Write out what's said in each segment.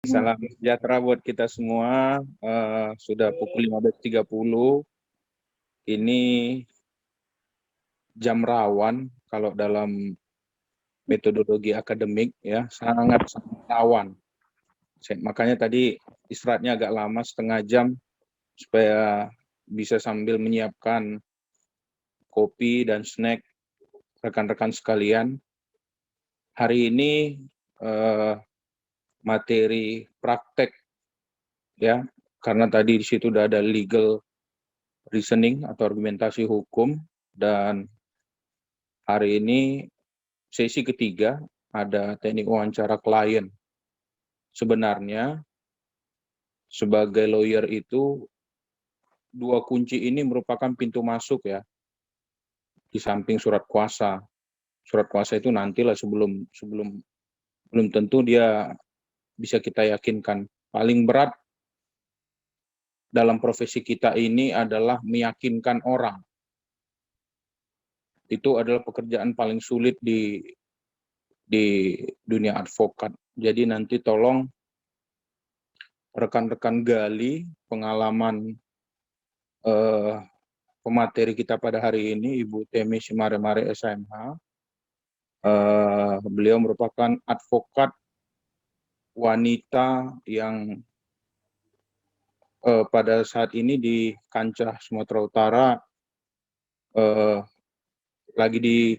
Salam sejahtera buat kita semua. Sudah pukul 15.30. Ini jam rawan kalau dalam metodologi akademik ya, sangat rawan. Makanya tadi istirahatnya agak lama, setengah jam, supaya bisa sambil menyiapkan kopi dan snack rekan-rekan sekalian. Hari ini materi praktek ya, karena tadi di situ udah ada legal reasoning atau argumentasi hukum, dan hari ini sesi ketiga ada teknik wawancara klien. Sebenarnya sebagai lawyer itu dua kunci ini merupakan pintu masuk ya, di samping surat kuasa. Surat kuasa itu nantilah, belum tentu dia bisa kita yakinkan. Paling berat dalam profesi kita ini adalah meyakinkan orang. Itu adalah pekerjaan paling sulit di dunia advokat. Jadi nanti tolong rekan-rekan gali pengalaman pemateri kita pada hari ini, Ibu Temi Simaremare SMH. Beliau merupakan advokat wanita yang pada saat ini di kancah Sumatera Utara lagi di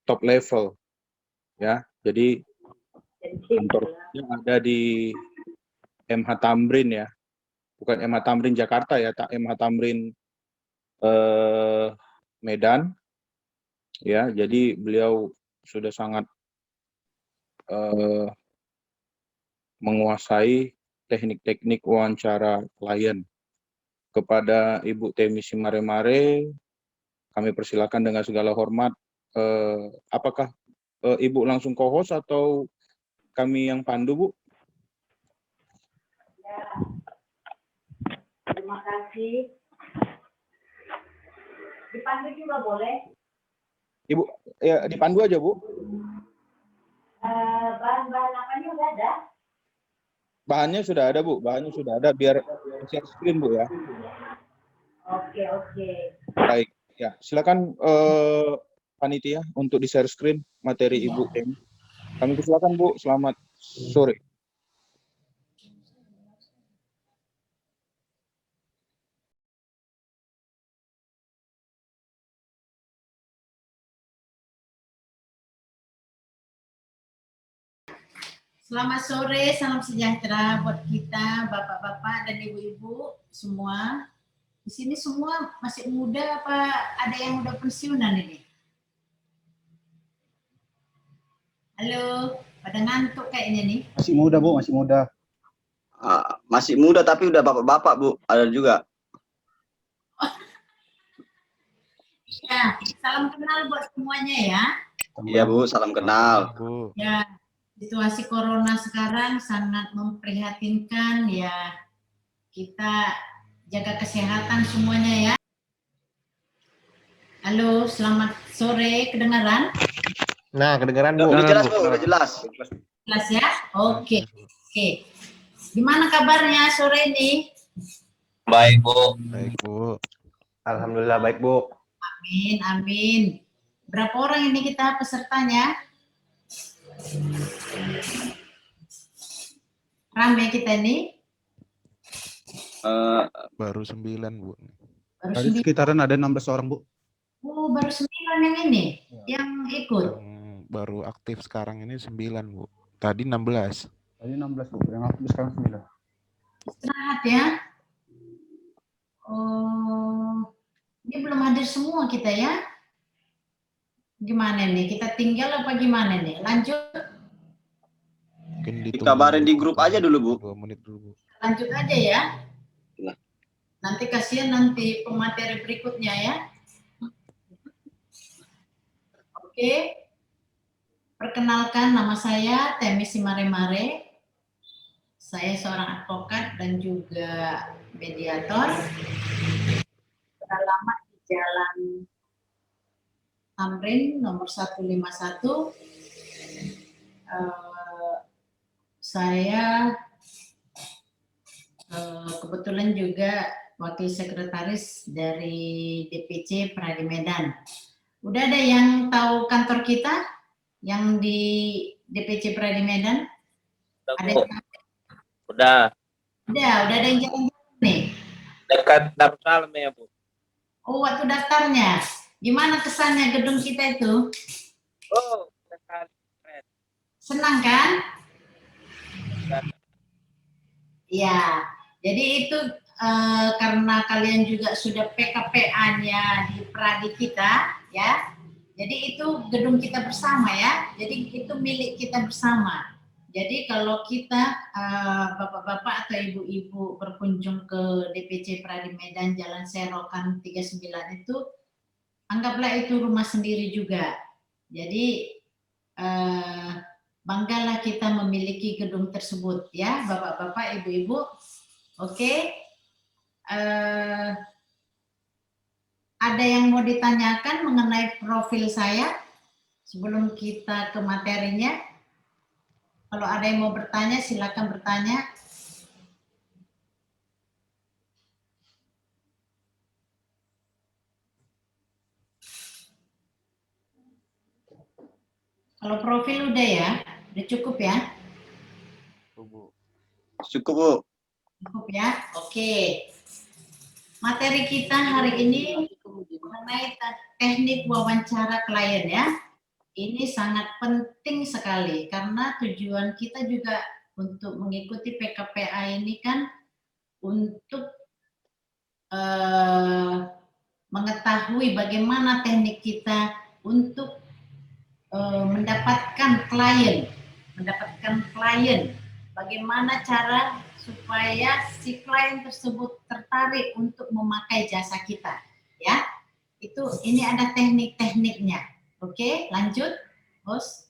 top level ya. Jadi kantornya ada di MH Tamrin ya, bukan MH Tamrin Jakarta ya, MH Tamrin Medan ya. Jadi beliau sudah sangat menguasai teknik-teknik wawancara klien. Kepada Ibu Temi Simaremare, kami persilakan dengan segala hormat. Apakah Ibu langsung co-host atau kami yang pandu, Bu? Ya, terima kasih. Dipandu juga boleh? Ibu, ya dipandu aja, Bu. Bahan-bahan apanya udah ada? Bahannya sudah ada, Bu. Bahannya sudah ada, biar share screen, Bu ya. Oke. Baik, ya. Silakan panitia untuk di share screen materi Ibu Temi. Kami persilakan, Bu. Selamat sore. Selamat sore, salam sejahtera buat kita, bapak-bapak dan ibu-ibu semua. Di sini semua masih muda apa ada yang udah pensiunan ini? Halo, pada ngantuk kayaknya nih. Masih muda, Bu, masih muda. Masih muda tapi udah bapak-bapak, Bu. Ada juga. Ya, salam kenal buat semuanya ya. Iya, Bu, salam kenal. Ya, situasi corona sekarang sangat memprihatinkan ya. Kita jaga kesehatan semuanya ya. Halo, selamat sore, kedengaran? Nah, kedengeran, Bu. Udah jelas, Bu, udah jelas. Jelas ya? Oke. Gimana kabarnya sore ini? Baik, Bu. Baik, Bu. Alhamdulillah baik, Bu. Amin. Berapa orang ini kita pesertanya? Ramai kita ini? Baru 9, Bu. Tadi sekitaran ada 16 orang, Bu. Oh, baru 9 yang ini yang ikut. Yang baru aktif sekarang ini 9, Bu. Tadi 16. Tadi 16, Bu. Yang aktif sekarang 9. Istirahat ya. Oh, ini belum hadir semua kita ya. Gimana nih? Kita tinggal apa gimana nih? Lanjut? Mungkin Dikabarin di grup aja dulu, Bu. 2 menit dulu, Bu. Lanjut aja ya. Nah. Nanti kasihan nanti pemateri berikutnya ya. Oke. Perkenalkan, nama saya Temi Simaremare. Saya seorang advokat dan juga mediator. Beralamat di Jalan Tamrin nomor 151. Saya kebetulan juga wakil sekretaris dari DPC Pradi Medan. Udah ada yang tahu kantor kita yang di DPC Pradi Medan? Udah, Ada Bu. Udah. Udah ada yang jalan-jalan nih. Dekat Darussalam ya, Bu. Oh, waktu daftarnya. Gimana kesannya gedung kita itu? Oh, dekat. Senang kan? Dan Ya, jadi itu karena kalian juga sudah PKPA-nya di Pradi kita, ya. Jadi itu gedung kita bersama ya. Jadi itu milik kita bersama. Jadi kalau kita bapak-bapak atau ibu-ibu berkunjung ke DPC Pradi Medan Jalan Serokan 39 itu, anggaplah itu rumah sendiri juga. Jadi banggalah kita memiliki gedung tersebut ya, bapak-bapak, ibu-ibu. Oke. Ada yang mau ditanyakan mengenai profil saya sebelum kita ke materinya? Kalau ada yang mau bertanya, silakan bertanya. Kalau profil udah ya, udah cukup ya? Cukup, Bu. Cukup ya, oke. Materi kita hari ini mengenai teknik wawancara klien ya. Ini sangat penting sekali karena tujuan kita juga untuk mengikuti PKPA ini kan untuk mengetahui bagaimana teknik kita untuk mendapatkan klien, bagaimana cara supaya si klien tersebut tertarik untuk memakai jasa kita, ya. Ini ada teknik-tekniknya. Oke, lanjut, Bos.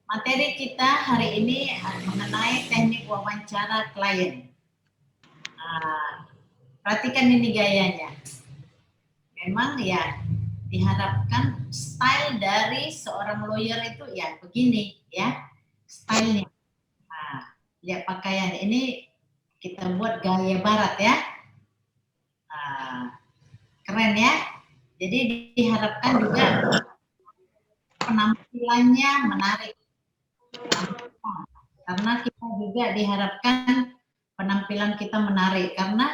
Materi kita hari ini mengenai teknik wawancara klien. Perhatikan ini gayanya. Memang ya diharapkan style dari seorang lawyer itu ya begini ya, stylenya. Lihat pakaian ini kita buat gaya barat ya. Keren ya. Jadi diharapkan juga penampilannya menarik. Karena kita juga diharapkan penampilan kita menarik karena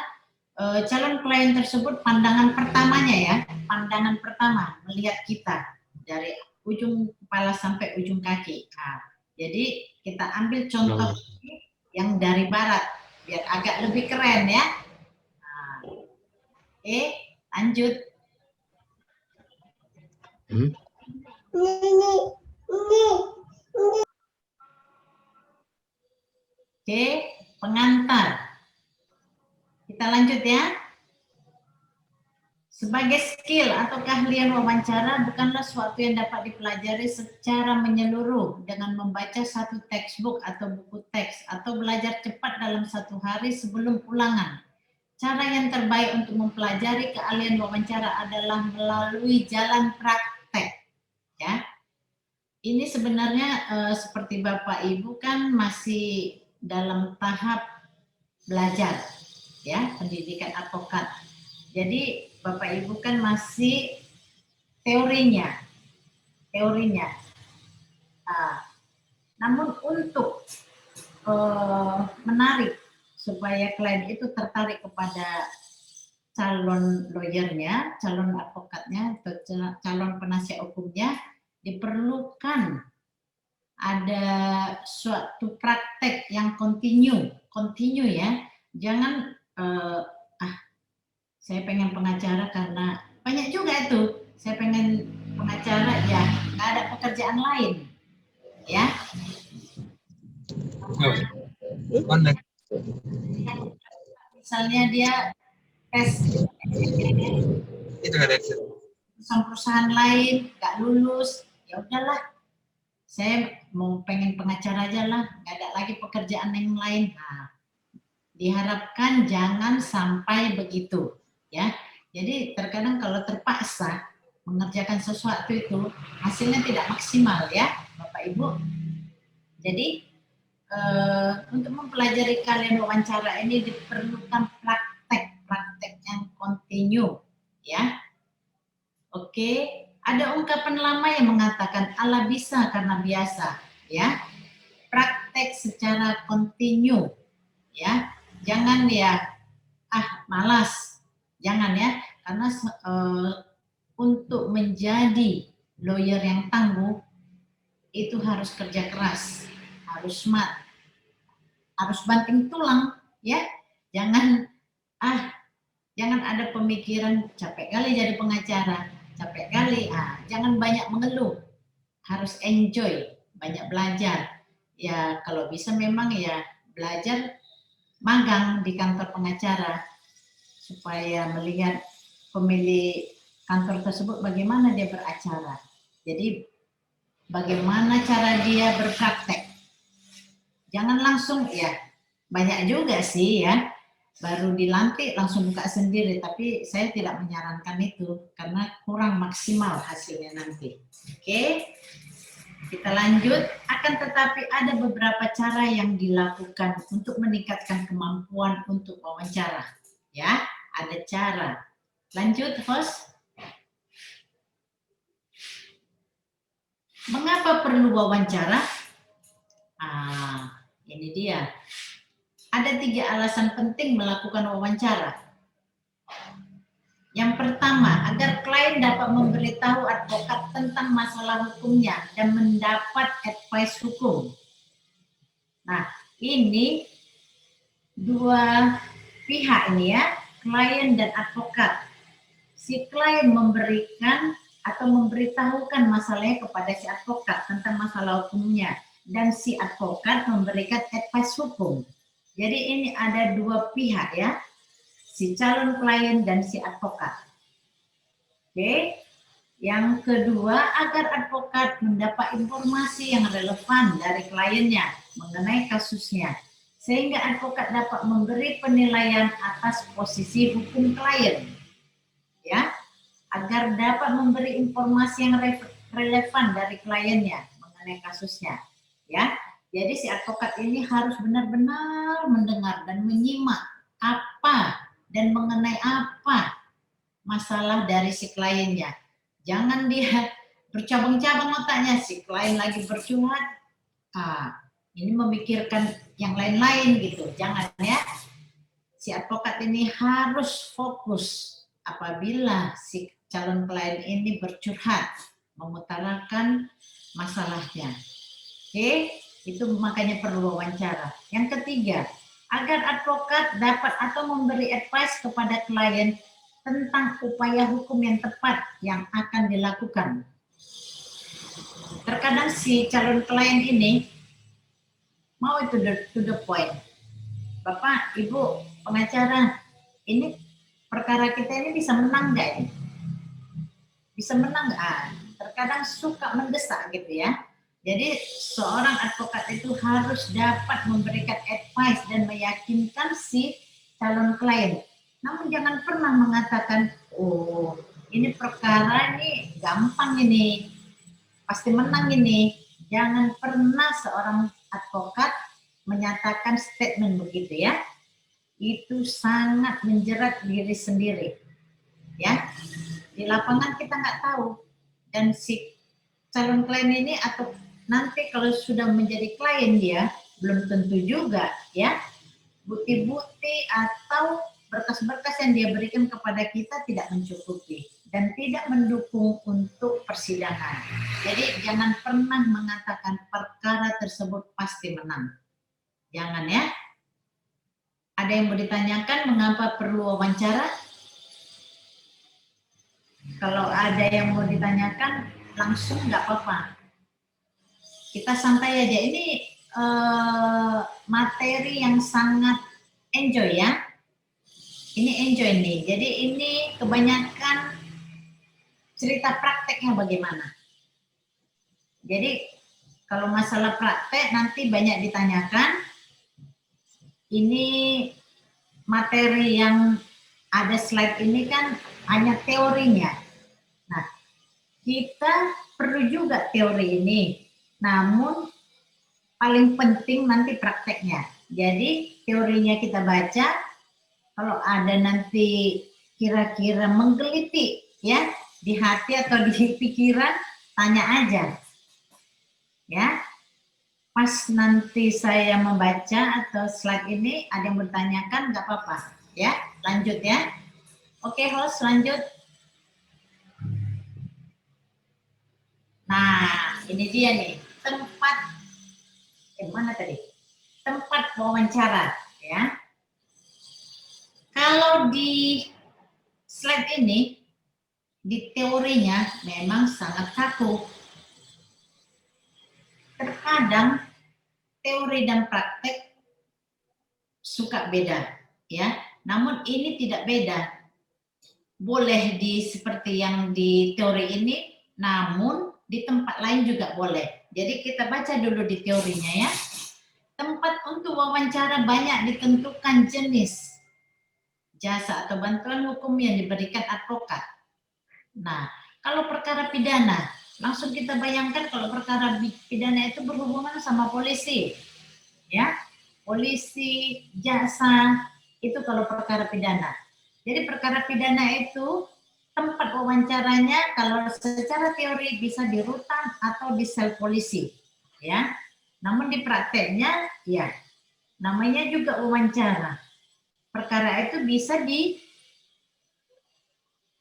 calon klien tersebut pandangan pertama melihat kita dari ujung kepala sampai ujung kaki. Jadi kita ambil contoh yang dari barat biar agak lebih keren ya. Oke, lanjut. Oke, pengantar. Kita lanjut ya. Sebagai skill atau keahlian wawancara bukanlah suatu yang dapat dipelajari secara menyeluruh dengan membaca satu textbook atau buku teks atau belajar cepat dalam satu hari sebelum ulangan. Cara yang terbaik untuk mempelajari keahlian wawancara adalah melalui jalan praktek. Ya, ini sebenarnya seperti Bapak Ibu kan masih dalam tahap belajar, ya, pendidikan advokat. Jadi Bapak Ibu kan masih teorinya. Namun untuk menarik supaya klien itu tertarik kepada calon lawyernya, calon advokatnya, atau calon penasihat hukumnya, diperlukan ada suatu praktek yang kontinu ya. Jangan saya pengen pengacara karena banyak juga itu. Saya pengen pengacara ya, nggak ada pekerjaan lain, ya. Misalnya dia tes perusahaan lain nggak lulus, ya udahlah. Saya mau pengen pengacara aja lah, nggak ada lagi pekerjaan yang lain. Diharapkan jangan sampai begitu, ya. Jadi terkadang kalau terpaksa mengerjakan sesuatu itu hasilnya tidak maksimal ya Bapak Ibu. Jadi untuk mempelajari kalian wawancara ini diperlukan praktek yang kontinu ya. Oke, ada ungkapan lama yang mengatakan Allah bisa karena biasa ya. Praktek secara kontinu ya. Jangan ya malas. Jangan ya, karena untuk menjadi lawyer yang tangguh itu harus kerja keras, harus smart, harus banting tulang ya. Jangan ada pemikiran capek kali jadi pengacara, capek kali. Jangan banyak mengeluh, harus enjoy, banyak belajar. Ya kalau bisa memang ya belajar magang di kantor pengacara supaya melihat pemilik kantor tersebut bagaimana dia beracara. Jadi bagaimana cara dia berpraktek. Jangan langsung ya, banyak juga sih ya, baru dilantik langsung buka sendiri, tapi saya tidak menyarankan itu karena kurang maksimal hasilnya nanti. Oke, kita lanjut. Akan tetapi ada beberapa cara yang dilakukan untuk meningkatkan kemampuan untuk wawancara. Ya, ada cara. Lanjut, host. Mengapa perlu wawancara? Ini dia. Ada 3 alasan penting melakukan wawancara. Yang pertama, agar klien dapat memberitahu advokat tentang masalah hukumnya dan mendapat advice hukum. Nah, ini 2 pihak ini ya, klien dan advokat. Si klien memberikan atau memberitahukan masalahnya kepada si advokat tentang masalah hukumnya, dan si advokat memberikan advice hukum. Jadi ini ada 2 pihak ya, si calon klien dan si advokat. Oke. Yang kedua, agar advokat mendapat informasi yang relevan dari kliennya mengenai kasusnya, sehingga advokat dapat memberi penilaian atas posisi hukum klien. Ya, agar dapat memberi informasi yang relevan dari kliennya mengenai kasusnya. Ya, jadi si advokat ini harus benar-benar mendengar dan menyimak apa dan mengenai apa masalah dari si kliennya. Jangan dia bercabang-cabang otaknya, si klien lagi bercurhat, ini memikirkan yang lain-lain gitu. Jangan ya. Si advokat ini harus fokus apabila si calon klien ini bercurhat, mengutarakan masalahnya. Oke, itu makanya perlu wawancara. Yang ketiga, agar advokat dapat atau memberi advice kepada klien tentang upaya hukum yang tepat yang akan dilakukan. Terkadang si calon klien ini mau itu to the point. Bapak, Ibu, pengacara, ini perkara kita ini bisa menang nggak ini? Bisa menang nggak? Terkadang suka mendesak gitu ya. Jadi seorang advokat itu harus dapat memberikan advice dan meyakinkan si calon klien. Namun jangan pernah mengatakan, oh ini perkara ini gampang ini, pasti menang ini. Jangan pernah seorang advokat menyatakan statement begitu ya. Itu sangat menjerat diri sendiri. Ya, di lapangan kita nggak tahu. Dan si calon klien ini atau nanti kalau sudah menjadi klien dia belum tentu juga ya, bukti-bukti atau berkas-berkas yang dia berikan kepada kita tidak mencukupi dan tidak mendukung untuk persidangan. Jadi jangan pernah mengatakan perkara tersebut pasti menang. Jangan ya. Ada yang mau ditanyakan mengapa perlu wawancara? Kalau ada yang mau ditanyakan langsung nggak apa-apa. Kita santai aja. Ini materi yang sangat enjoy ya. Ini enjoy nih. Jadi ini kebanyakan cerita prakteknya bagaimana. Jadi kalau masalah praktek nanti banyak ditanyakan. Ini materi yang ada slide ini kan hanya teorinya. Nah, kita perlu juga teori ini, namun paling penting nanti prakteknya. Jadi teorinya kita baca, kalau ada nanti kira-kira menggelitik ya di hati atau di pikiran, tanya aja. Ya, pas nanti saya membaca atau slide ini ada yang bertanyakan, nggak apa-apa. Ya, lanjut ya. Oke, host, lanjut. Nah, ini dia nih, tempat, mana tadi? Tempat wawancara, ya. Kalau di slide ini, di teorinya memang sangat kaku. Terkadang teori dan praktek suka beda, ya. Namun ini tidak beda. Boleh seperti yang di teori ini, namun di tempat lain juga boleh. Jadi kita baca dulu di teorinya ya. Tempat untuk wawancara banyak ditentukan jenis jasa atau bantuan hukum yang diberikan advokat. Nah, kalau perkara pidana, langsung kita bayangkan kalau perkara pidana itu berhubungan sama polisi. Ya, polisi, jasa, itu kalau perkara pidana. Jadi perkara pidana itu tempat wawancaranya kalau secara teori bisa di rutan atau di sel polisi, ya. Namun di prakteknya, ya, namanya juga wawancara. Perkara itu bisa di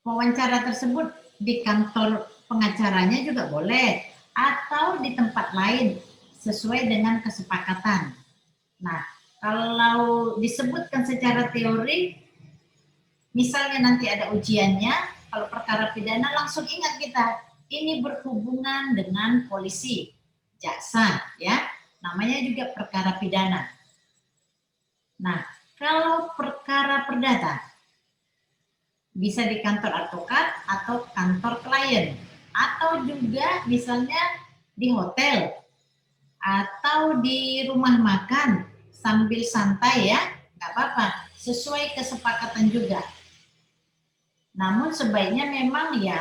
wawancara tersebut di kantor pengacaranya juga boleh, atau di tempat lain sesuai dengan kesepakatan. Nah, kalau disebutkan secara teori, misalnya nanti ada ujiannya, kalau perkara pidana langsung ingat kita, ini berhubungan dengan polisi, jaksa, ya, namanya juga perkara pidana. Nah, kalau perkara perdata, bisa di kantor advokat atau kantor klien, atau juga misalnya di hotel, atau di rumah makan sambil santai ya, nggak apa-apa, sesuai kesepakatan juga. Namun sebaiknya memang ya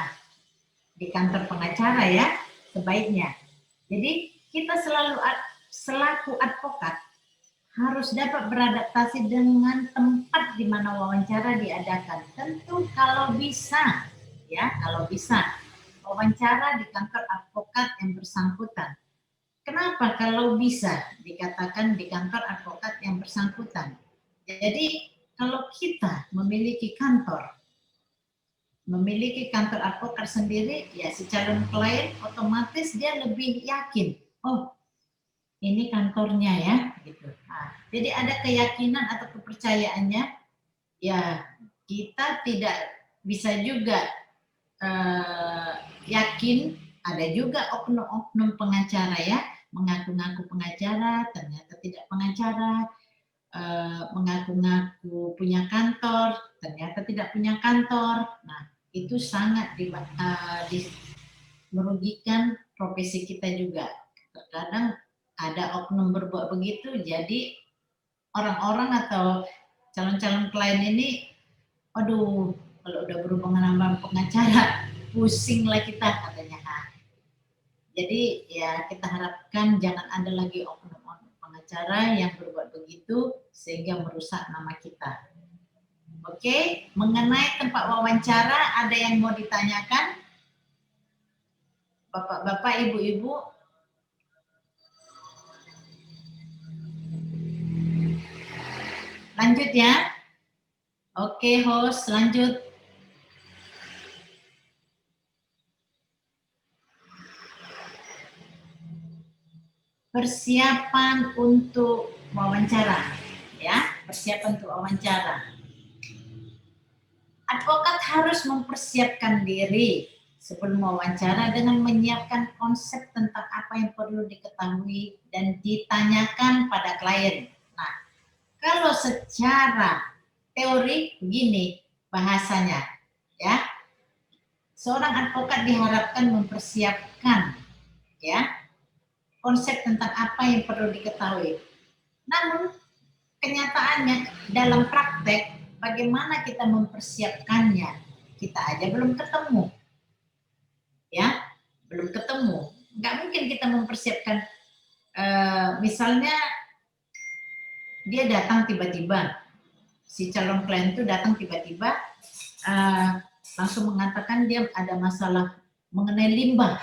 di kantor pengacara ya, sebaiknya. Jadi kita selaku advokat harus dapat beradaptasi dengan tempat di mana wawancara diadakan. Tentu kalau bisa, ya kalau bisa, wawancara di kantor advokat yang bersangkutan. Kenapa kalau bisa dikatakan di kantor advokat yang bersangkutan? Jadi kalau kita memiliki kantor advokat sendiri, ya si calon klien otomatis dia lebih yakin, oh ini kantornya ya, gitu. Nah, jadi ada keyakinan atau kepercayaannya, ya kita tidak bisa juga yakin, ada juga oknum-oknum pengacara ya, mengaku-ngaku pengacara, ternyata tidak pengacara, mengaku-ngaku punya kantor, ternyata tidak punya kantor. Nah, itu sangat merugikan profesi kita juga. Terkadang ada oknum berbuat begitu, jadi orang-orang atau calon-calon klien ini, aduh, kalau udah berhubungan sama pengacara, pusinglah kita katanya. Jadi ya kita harapkan jangan ada lagi oknum-oknum pengacara yang berbuat begitu sehingga merusak nama kita. Oke, mengenai tempat wawancara ada yang mau ditanyakan? Bapak-bapak, ibu-ibu? Lanjut ya. Oke, host, lanjut. Persiapan untuk wawancara, ya, persiapan untuk wawancara. Advokat harus mempersiapkan diri sebelum wawancara dengan menyiapkan konsep tentang apa yang perlu diketahui dan ditanyakan pada klien. Nah, kalau secara teori begini bahasanya, ya, seorang advokat diharapkan mempersiapkan, ya, konsep tentang apa yang perlu diketahui. Namun kenyataannya dalam praktek bagaimana kita mempersiapkannya, kita aja belum ketemu, ya. nggak mungkin kita mempersiapkan, misalnya dia datang tiba-tiba, si calon klien itu datang tiba-tiba, langsung mengatakan dia ada masalah mengenai limbah.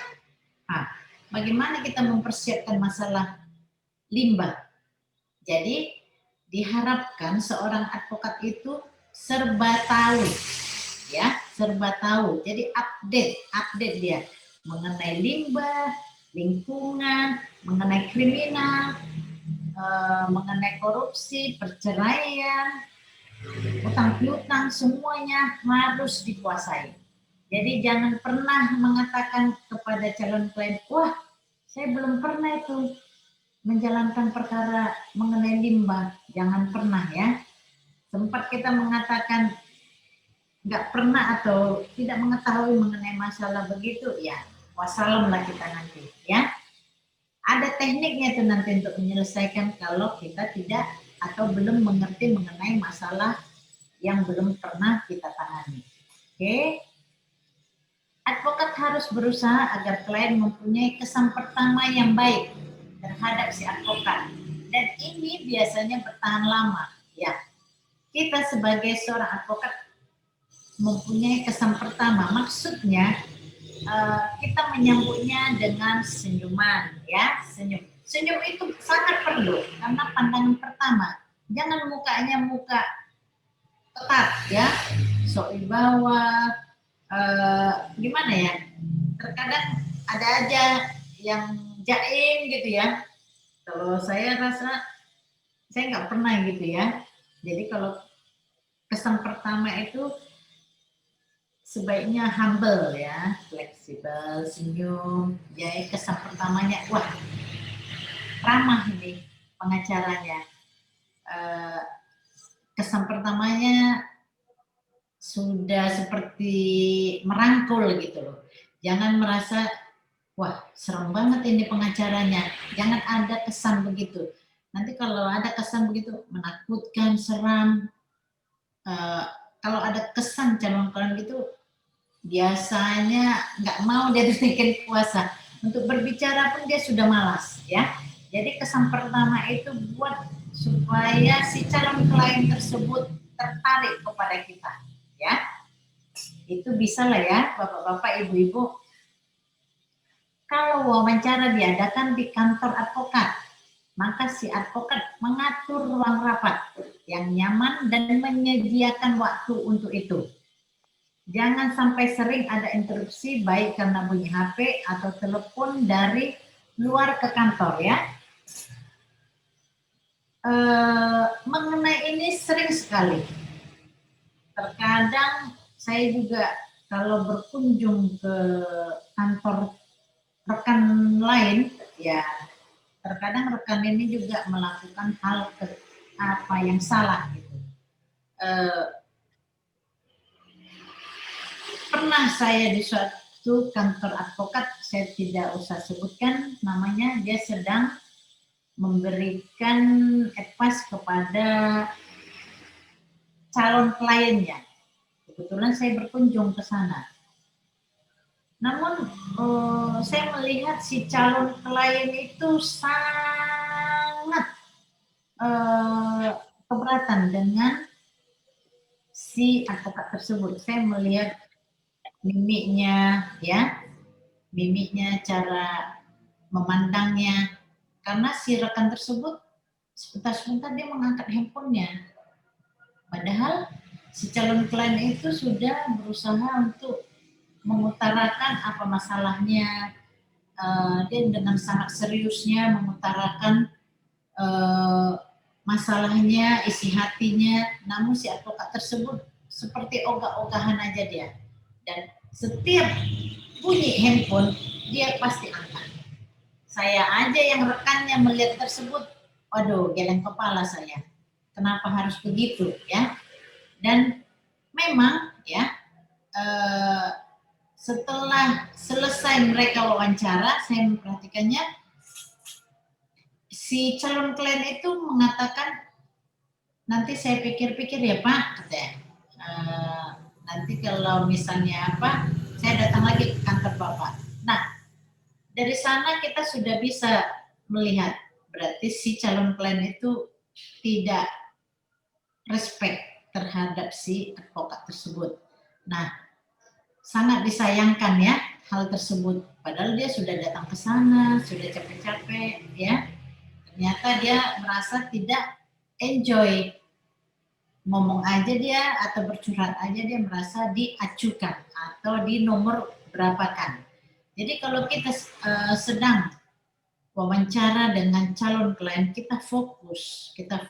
Bagaimana kita mempersiapkan masalah limbah? Jadi diharapkan seorang advokat itu serba tahu, ya, serba tahu. Jadi update dia mengenai limbah, lingkungan, mengenai kriminal, mengenai korupsi, perceraian, utang piutang, semuanya harus dikuasai. Jadi jangan pernah mengatakan kepada calon klien, wah saya belum pernah itu menjalankan perkara mengenai limbah. Jangan pernah ya. Sempat kita mengatakan nggak pernah atau tidak mengetahui mengenai masalah begitu, ya wassalam lah kita nanti ya. Ada tekniknya itu nanti untuk menyelesaikan kalau kita tidak atau belum mengerti mengenai masalah yang belum pernah kita tangani. Oke. Advokat harus berusaha agar klien mempunyai kesan pertama yang baik terhadap si advokat. Dan ini biasanya bertahan lama. Ya, kita sebagai seorang advokat mempunyai kesan pertama. Maksudnya kita menyambutnya dengan senyuman, ya, senyum. Senyum itu sangat perlu karena pandangan pertama. Jangan mukanya muka ketat, ya, sok wibawa. Gimana ya, terkadang ada aja yang jaim gitu ya. Kalau saya rasa saya nggak pernah gitu ya. Jadi kalau kesan pertama itu sebaiknya humble ya, fleksibel, senyum. Jadi kesan pertamanya, wah ramah ini pengacaranya. Kesan pertamanya sudah seperti merangkul gitu loh. Jangan merasa, wah serem banget ini pengacaranya. Jangan ada kesan begitu. Nanti kalau ada kesan begitu, menakutkan, seram. Kalau ada kesan calon klien gitu, biasanya nggak mau dia bikin puasa. Untuk berbicara pun dia sudah malas ya. Jadi kesan pertama itu buat supaya si calon klien tersebut tertarik kepada kita. Ya, itu bisa lah ya bapak-bapak, ibu-ibu. Kalau wawancara diadakan di kantor advokat, maka si advokat mengatur ruang rapat yang nyaman dan menyediakan waktu untuk itu. Jangan sampai sering ada interupsi baik karena bunyi HP atau telepon dari luar ke kantor ya. Mengenai ini sering sekali. Terkadang saya juga kalau berkunjung ke kantor rekan lain, ya terkadang rekan ini juga melakukan hal apa yang salah gitu. Pernah saya di suatu kantor advokat, saya tidak usah sebutkan namanya, dia sedang memberikan advice kepada calon kliennya. Kebetulan saya berkunjung ke sana. Namun saya melihat si calon klien itu sangat keberatan dengan si advokat tersebut. Saya melihat mimiknya, ya, mimiknya, cara memandangnya. Karena si rekan tersebut sebentar-sebentar dia mengangkat handphonenya. Padahal si calon klien itu sudah berusaha untuk mengutarakan apa masalahnya. Dia dengan sangat seriusnya mengutarakan masalahnya, isi hatinya. Namun si advokat tersebut seperti ogah-ogahan aja dia. Dan setiap bunyi handphone, dia pasti angkat. Saya aja yang rekannya melihat tersebut, waduh, geleng kepala saya. Kenapa harus begitu ya? Dan memang ya setelah selesai mereka wawancara, saya memperhatikannya si calon klien itu mengatakan, nanti saya pikir-pikir ya Pak, katanya. Nanti kalau misalnya apa, saya datang lagi ke kantor Bapak. Nah, dari sana kita sudah bisa melihat berarti si calon klien itu tidak respect terhadap si advokat tersebut. Nah, sangat disayangkan ya hal tersebut. Padahal dia sudah datang ke sana, sudah capek-capek ya. Ternyata dia merasa tidak enjoy. Ngomong aja dia atau bercurhat aja dia merasa diacukan atau di nomor berapakan. Jadi kalau kita sedang wawancara dengan calon klien, kita fokus, kita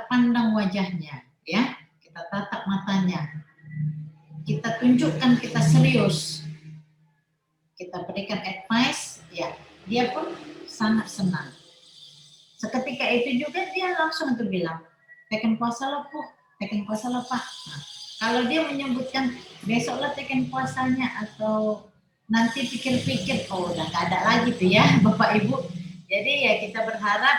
pandang wajahnya, ya, kita tatap matanya, kita tunjukkan kita serius, kita berikan advice, ya, dia pun sangat senang. Seketika itu juga dia langsung untuk bilang, teken puasa lah Bu, teken puasa lah Pak. Nah, kalau dia menyebutkan besoklah teken puasanya atau nanti pikir-pikir, oh udah gak ada lagi tuh ya Bapak Ibu. Jadi ya kita berharap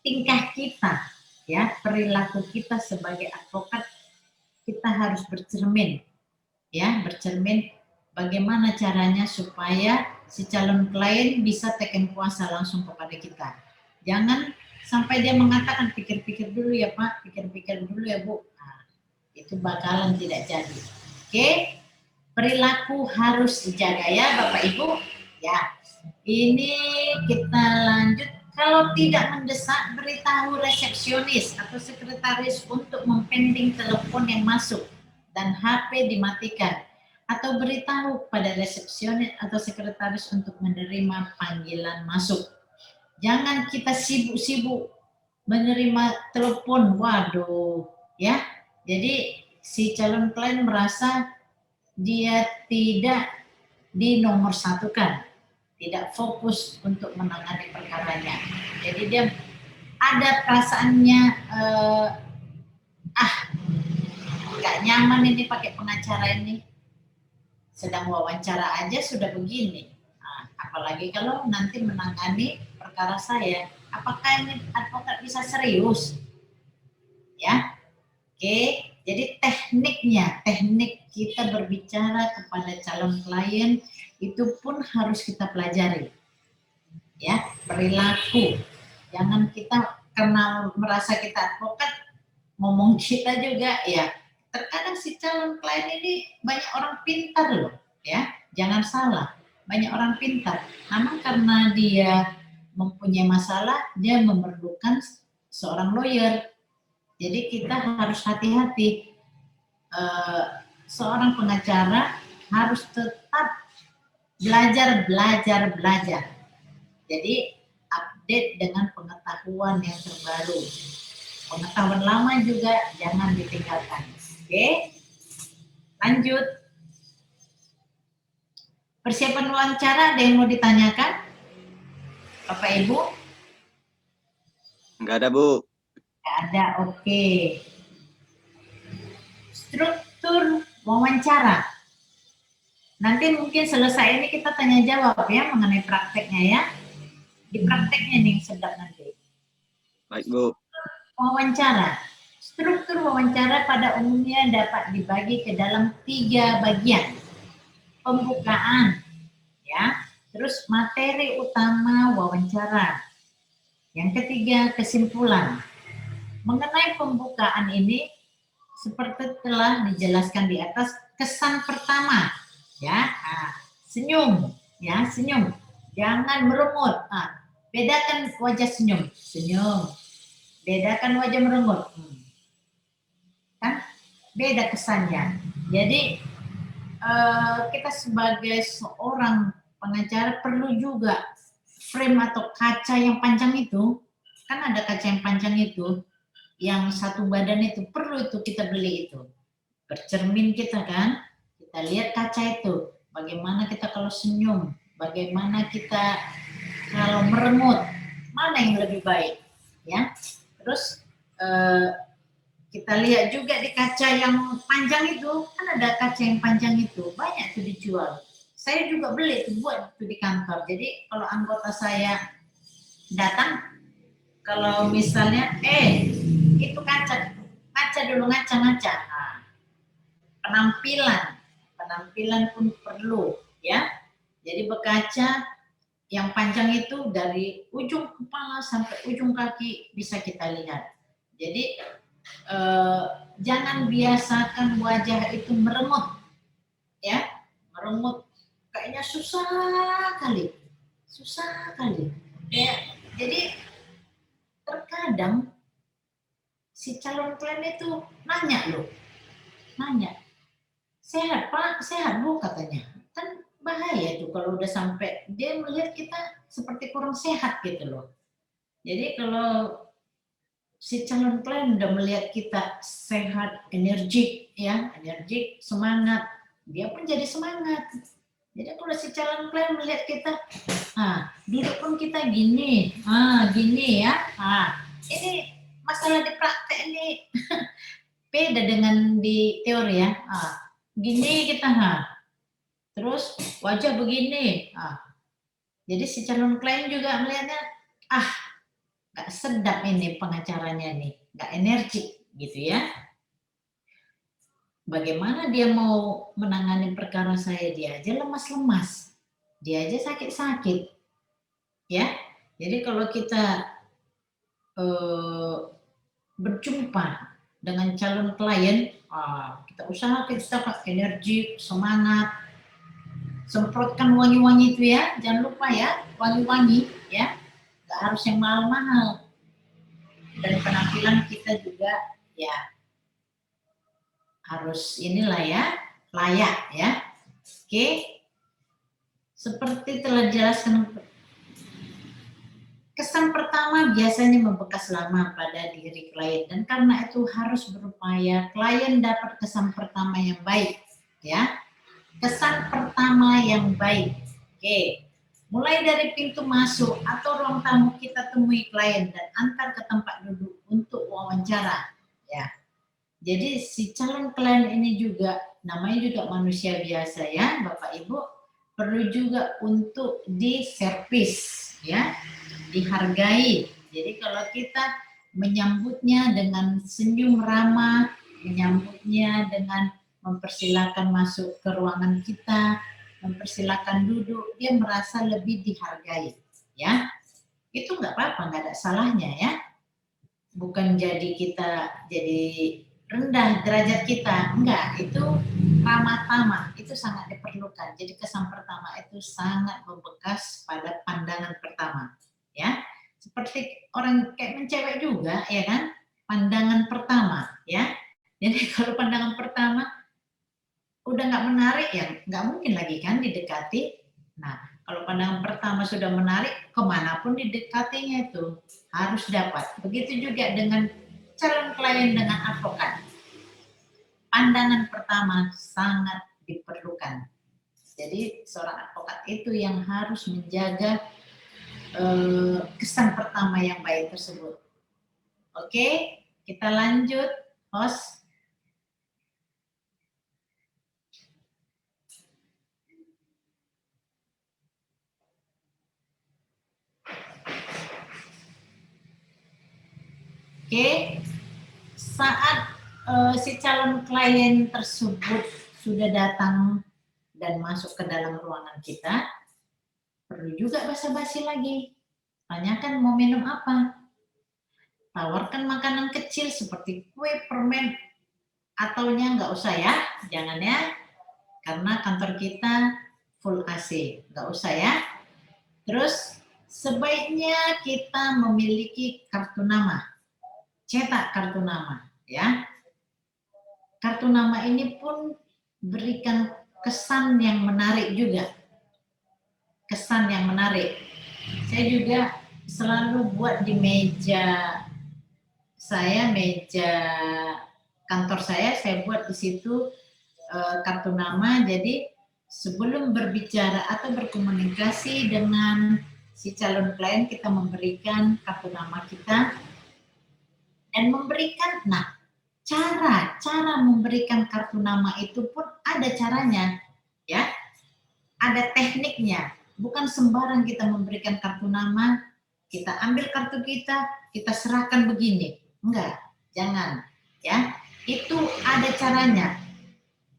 tingkah kita, ya perilaku kita sebagai advokat, kita harus bercermin, ya bercermin bagaimana caranya supaya si calon klien bisa teken puasa langsung kepada kita. Jangan sampai dia mengatakan pikir-pikir dulu ya Pak, pikir-pikir dulu ya Bu. Nah, itu bakalan tidak jadi. Oke? Perilaku harus dijaga ya Bapak Ibu. Ya, ini kita lanjut. Kalau tidak mendesak, beritahu resepsionis atau sekretaris untuk mempending telepon yang masuk dan HP dimatikan. Atau beritahu pada resepsionis atau sekretaris untuk menerima panggilan masuk. Jangan kita sibuk-sibuk menerima telepon, waduh, ya. Jadi si calon klien merasa dia tidak dinomorsatukan, tidak fokus untuk menangani perkaranya. Jadi dia ada perasaannya, nggak nyaman ini pakai pengacara ini. Sedang wawancara aja sudah begini. Nah, apalagi kalau nanti menangani perkara saya, apakah ini advokat bisa serius? Ya, oke. Jadi teknik kita berbicara kepada calon klien itu pun harus kita pelajari. Ya, perilaku. Jangan kita karena merasa kita advokat, ngomong kita juga ya. Terkadang si calon klien ini banyak orang pintar loh, ya. Jangan salah, banyak orang pintar. Namun karena dia mempunyai masalah, dia memerlukan seorang lawyer. Jadi kita harus hati-hati. Seorang pengacara harus tetap belajar. Jadi update dengan pengetahuan yang terbaru. Pengetahuan lama juga jangan ditinggalkan. Oke, lanjut. Persiapan wawancara ada yang mau ditanyakan? Bapak Ibu? Enggak ada, Bu. Ada, oke. Struktur wawancara. Nanti mungkin selesai ini kita tanya jawab ya mengenai prakteknya ya. Di prakteknya nih sedap nanti. Baik, Bu. Wawancara. Struktur wawancara pada umumnya dapat dibagi ke dalam 3 bagian. Pembukaan, ya. Terus materi utama wawancara. Yang ketiga, kesimpulan. Mengenai pembukaan ini, seperti telah dijelaskan di atas, kesan pertama, ya, senyum, ya, senyum, jangan merungut. Bedakan wajah senyum, bedakan wajah merungut, kan beda kesannya. Jadi kita sebagai seorang pengacara perlu juga frame atau kaca yang panjang itu, kan ada kaca yang panjang itu, yang satu badan itu perlu itu kita beli itu. Bercermin kita kan, kita lihat kaca itu, bagaimana kita kalau senyum, bagaimana kita kalau merengut, mana yang lebih baik, ya. Terus kita lihat juga di kaca yang panjang itu, kan ada kaca yang panjang itu, banyak itu dijual. Saya juga beli itu buat itu di kantor. Jadi kalau anggota saya datang, kalau misalnya, itu kaca dulu, ngaca. Penampilan pun perlu, ya. Jadi berkaca yang panjang itu dari ujung kepala sampai ujung kaki bisa kita lihat. Jadi jangan biasakan wajah itu meremut, ya, meremut. Kayaknya susah kali. Ya, jadi terkadang si calon klien itu nanya, sehat Pak, sehat Bu katanya. Kan bahaya tuh kalau udah sampai dia melihat kita seperti kurang sehat gitu loh. Jadi kalau si calon klien udah melihat kita sehat, energik, semangat, dia pun jadi semangat. Jadi kalau si calon klien melihat kita, duduk pun kita gini, gini ya, ini masalah di praktek ini beda dengan di teori ya, gini kita, terus wajah begini, jadi si calon klien juga melihatnya, nggak sedap ini pengacaranya nih, nggak energik gitu ya. Bagaimana dia mau menangani perkara saya, dia aja lemas-lemas, dia aja sakit-sakit, ya. Jadi kalau kita berjumpa dengan calon klien, kita usaha kita energi, semangat, semprotkan wangi-wangi itu ya, jangan lupa ya, wangi-wangi ya, nggak harus yang mahal-mahal. Dan penampilan kita juga ya harus inilah ya, layak ya. Oke, seperti telah dijelaskan, kesan pertama biasanya membekas lama pada diri klien, dan karena itu harus berupaya klien dapat kesan pertama yang baik ya. Kesan pertama yang baik. Oke, mulai dari pintu masuk atau ruang tamu kita temui klien dan antar ke tempat duduk untuk wawancara ya. Jadi si calon klien ini juga namanya juga manusia biasa ya, Bapak Ibu, perlu juga untuk diservis ya, dihargai. Jadi kalau kita menyambutnya dengan senyum ramah, menyambutnya dengan mempersilakan masuk ke ruangan kita, mempersilakan duduk, dia merasa lebih dihargai ya. Itu nggak apa-apa, nggak ada salahnya ya. Bukan jadi kita jadi rendah derajat kita, enggak, itu ramah tamah, itu sangat diperlukan. Jadi kesan pertama itu sangat membekas pada pandangan pertama ya, seperti orang kayak mencewek juga ya kan, pandangan pertama ya. Jadi kalau pandangan pertama udah nggak menarik ya nggak mungkin lagi kan didekati. Nah kalau pandangan pertama sudah menarik, kemanapun didekatinya itu harus dapat. Begitu juga dengan calon klien dengan advokat. Pandangan pertama sangat diperlukan. Jadi seorang advokat itu yang harus menjaga kesan pertama yang baik tersebut. Oke, kita lanjut, host. Oke, saat si calon klien tersebut sudah datang dan masuk ke dalam ruangan kita, perlu juga basa-basi lagi. Tanyakan mau minum apa. Tawarkan makanan kecil seperti kue, permen, ataunya nggak usah ya, jangan ya, karena kantor kita full AC, nggak usah ya. Terus sebaiknya kita memiliki kartu nama, cetak kartu nama ya. Kartu nama ini pun berikan kesan yang menarik juga. Kesan yang menarik. Saya juga selalu buat di meja saya, meja kantor saya buat di situ kartu nama. Jadi sebelum berbicara atau berkomunikasi dengan si calon klien, kita memberikan kartu nama kita dan memberikan, cara memberikan kartu nama itu pun ada caranya, ya, ada tekniknya. Bukan sembarang kita memberikan kartu nama, kita ambil kartu kita serahkan begini, enggak, jangan, ya. Itu ada caranya.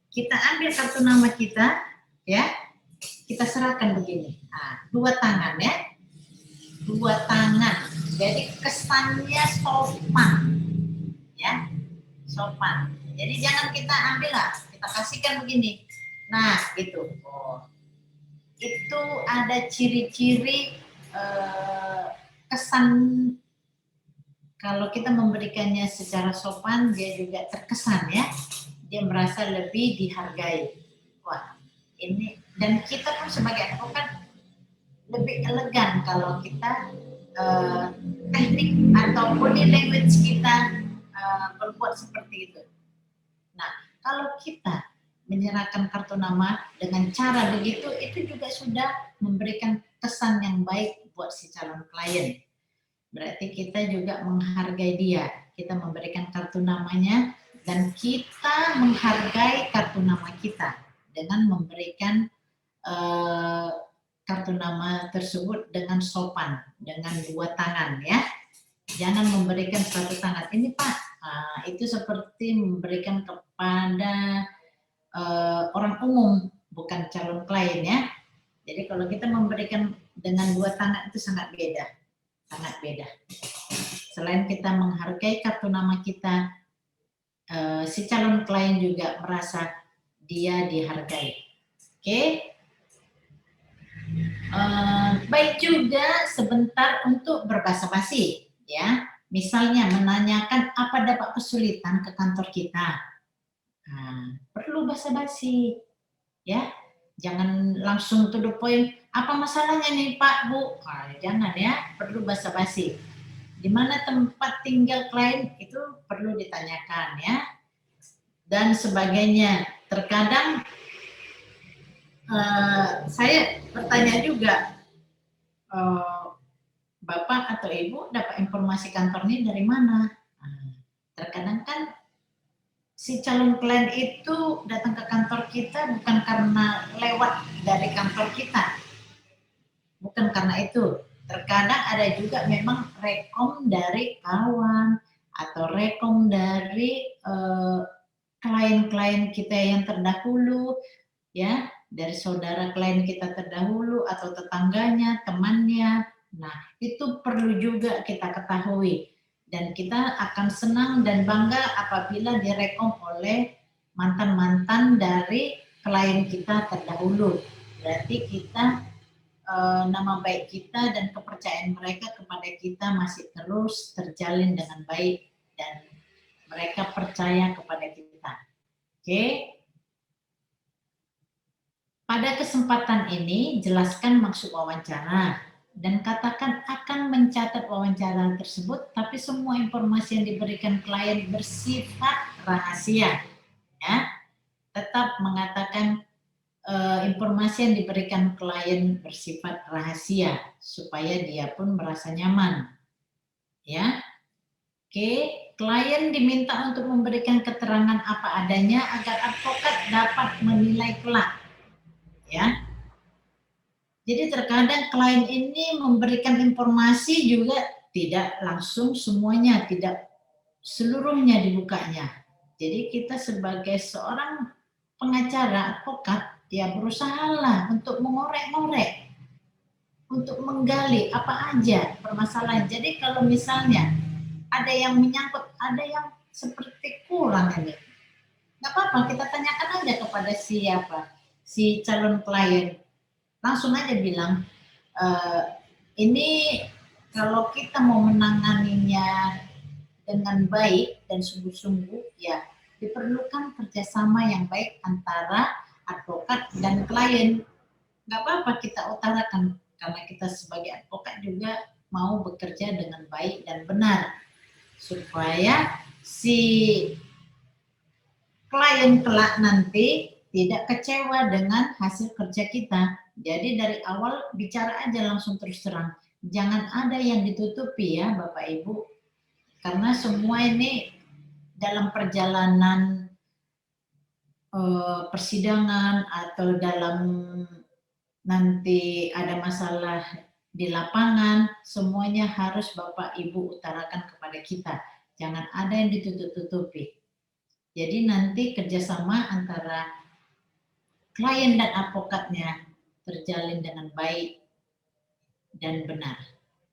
Kita ambil kartu nama kita, ya, kita serahkan begini. Nah, 2 tangan ya. 2 tangan. Jadi kesannya sopan. Ya. Sopan. Jadi jangan kita ambil lah, kita kasihkan begini. Nah, gitu. Oh. Itu ada ciri-ciri kesan. Kalau kita memberikannya secara sopan, dia juga terkesan ya. Dia merasa lebih dihargai. Wah, ini, dan kita pun sebagai advokat lebih elegan kalau kita teknik atau body language kita berbuat seperti itu. Nah, kalau kita menyerahkan kartu nama dengan cara begitu, itu juga sudah memberikan kesan yang baik buat si calon klien. Berarti kita juga menghargai dia. Kita memberikan kartu namanya dan kita menghargai kartu nama kita dengan memberikan kartu nama tersebut dengan sopan, dengan 2 tangan ya. Jangan memberikan 1 tangan. Ini Pak, itu seperti memberikan kepada orang umum, bukan calon klien ya. Jadi kalau kita memberikan dengan 2 tangan itu sangat beda. Sangat beda. Selain kita menghargai kartu nama kita, si calon klien juga merasa dia dihargai. Oke? Baik juga sebentar untuk berbasa-basi, ya. Misalnya menanyakan apa dapat kesulitan ke kantor kita. Nah, perlu basa-basi, ya. Jangan langsung to the point. Apa masalahnya nih Pak, Bu? Jangan ya, perlu basa-basi. Di mana tempat tinggal klien itu perlu ditanyakan ya. Dan sebagainya. Terkadang saya bertanya juga, Bapak atau Ibu dapat informasi kantor ini dari mana? Terkadang kan si calon klien itu datang ke kantor kita bukan karena lewat dari kantor kita. Bukan karena itu. Terkadang ada juga memang rekom dari kawan atau rekom dari klien-klien kita yang terdahulu, ya, dari saudara klien kita terdahulu atau tetangganya, temannya. Nah, itu perlu juga kita ketahui. Dan kita akan senang dan bangga apabila direkom oleh mantan-mantan dari klien kita terdahulu. Berarti kita, nama baik kita dan kepercayaan mereka kepada kita masih terus terjalin dengan baik dan mereka percaya kepada kita. Oke? Pada kesempatan ini, jelaskan maksud wawancara dan katakan akan mencatat wawancara tersebut, tapi semua informasi yang diberikan klien bersifat rahasia. Ya, tetap mengatakan informasi yang diberikan klien bersifat rahasia supaya dia pun merasa nyaman. Ya, oke. Klien diminta untuk memberikan keterangan apa adanya agar advokat dapat menilai kelak. Ya. Jadi terkadang klien ini memberikan informasi juga tidak langsung semuanya, tidak seluruhnya dibukanya. Jadi kita sebagai seorang pengacara, advokat, ya berusahalah untuk mengorek-ngorek, untuk menggali apa aja permasalahan. Jadi kalau misalnya ada yang menyangkut, ada yang seperti kurang ini, nggak apa-apa, kita tanyakan aja kepada siapa, si calon klien. Langsung aja bilang, ini kalau kita mau menanganinya dengan baik dan sungguh-sungguh, ya diperlukan kerjasama yang baik antara advokat dan klien. Nggak apa-apa kita utarakan, karena kita sebagai advokat juga mau bekerja dengan baik dan benar, supaya si klien kelak nanti tidak kecewa dengan hasil kerja kita. Jadi dari awal bicara aja langsung terus terang. Jangan ada yang ditutupi ya Bapak Ibu. Karena semua ini dalam perjalanan persidangan atau dalam nanti ada masalah di lapangan, semuanya harus Bapak Ibu utarakan kepada kita. Jangan ada yang ditutup-tutupi. Jadi nanti kerjasama antara klien dan advokatnya terjalin dengan baik dan benar.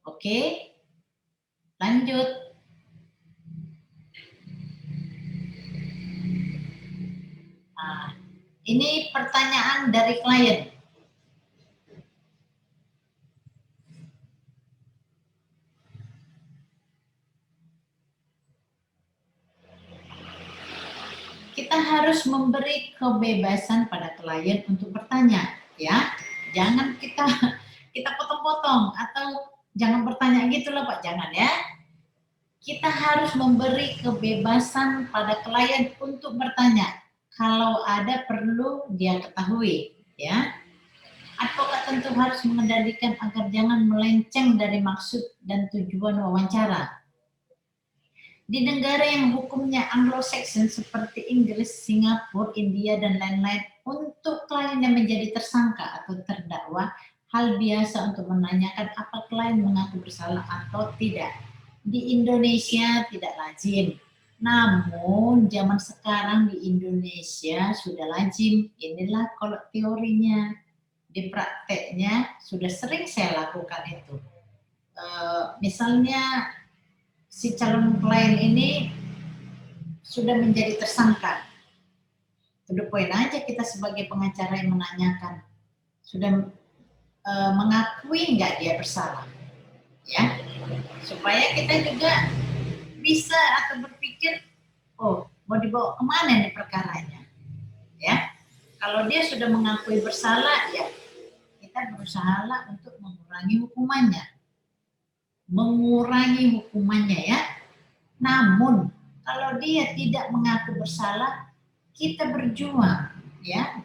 Oke, lanjut. Nah, ini pertanyaan dari klien. Kita harus memberi kebebasan pada klien untuk bertanya, ya. Jangan kita potong-potong atau jangan bertanya gitu loh Pak, jangan ya. Kita harus memberi kebebasan pada klien untuk bertanya. Kalau ada perlu dia ketahui, ya. Advokat tentu harus mengendalikan agar jangan melenceng dari maksud dan tujuan wawancara. Di negara yang hukumnya Anglo-Saxon seperti Inggris, Singapura, India, dan lain-lain, untuk klien yang menjadi tersangka atau terdakwa, hal biasa untuk menanyakan apa klien mengaku bersalah atau tidak. Di Indonesia tidak lazim. Namun zaman sekarang di Indonesia sudah lazim. Inilah kalau teorinya. Di prakteknya sudah sering saya lakukan itu. Misalnya si calon klien ini sudah menjadi tersangka. To the point aja kita sebagai pengacara yang menanyakan. Sudah mengakui nggak dia bersalah? Ya, supaya kita juga bisa atau berpikir, oh mau dibawa kemana nih perkaranya? Ya, kalau dia sudah mengakui bersalah, ya kita berusaha untuk mengurangi hukumannya ya. Namun kalau dia tidak mengaku bersalah, kita berjuang ya,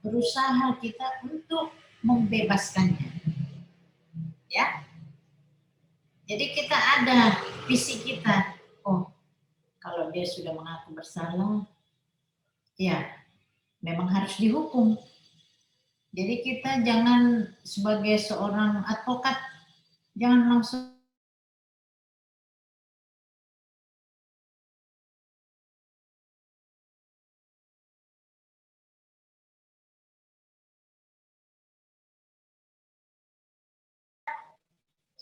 berusaha kita untuk membebaskannya. Ya. Jadi kita ada visi kita, oh kalau dia sudah mengaku bersalah, ya memang harus dihukum. Jadi kita jangan sebagai seorang advokat, jangan langsung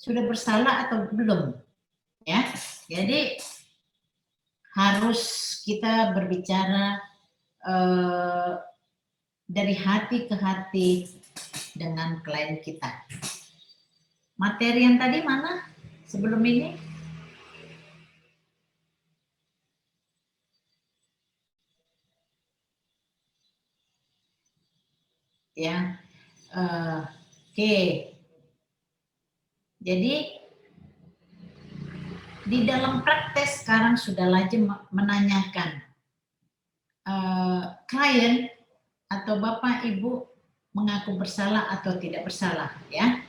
sudah bersalah atau belum. Ya, jadi harus kita berbicara dari hati ke hati dengan klien kita. Materi yang tadi mana sebelum ini? Ya, oke. Jadi di dalam praktek sekarang sudah lazim menanyakan klien atau Bapak Ibu mengaku bersalah atau tidak bersalah ya.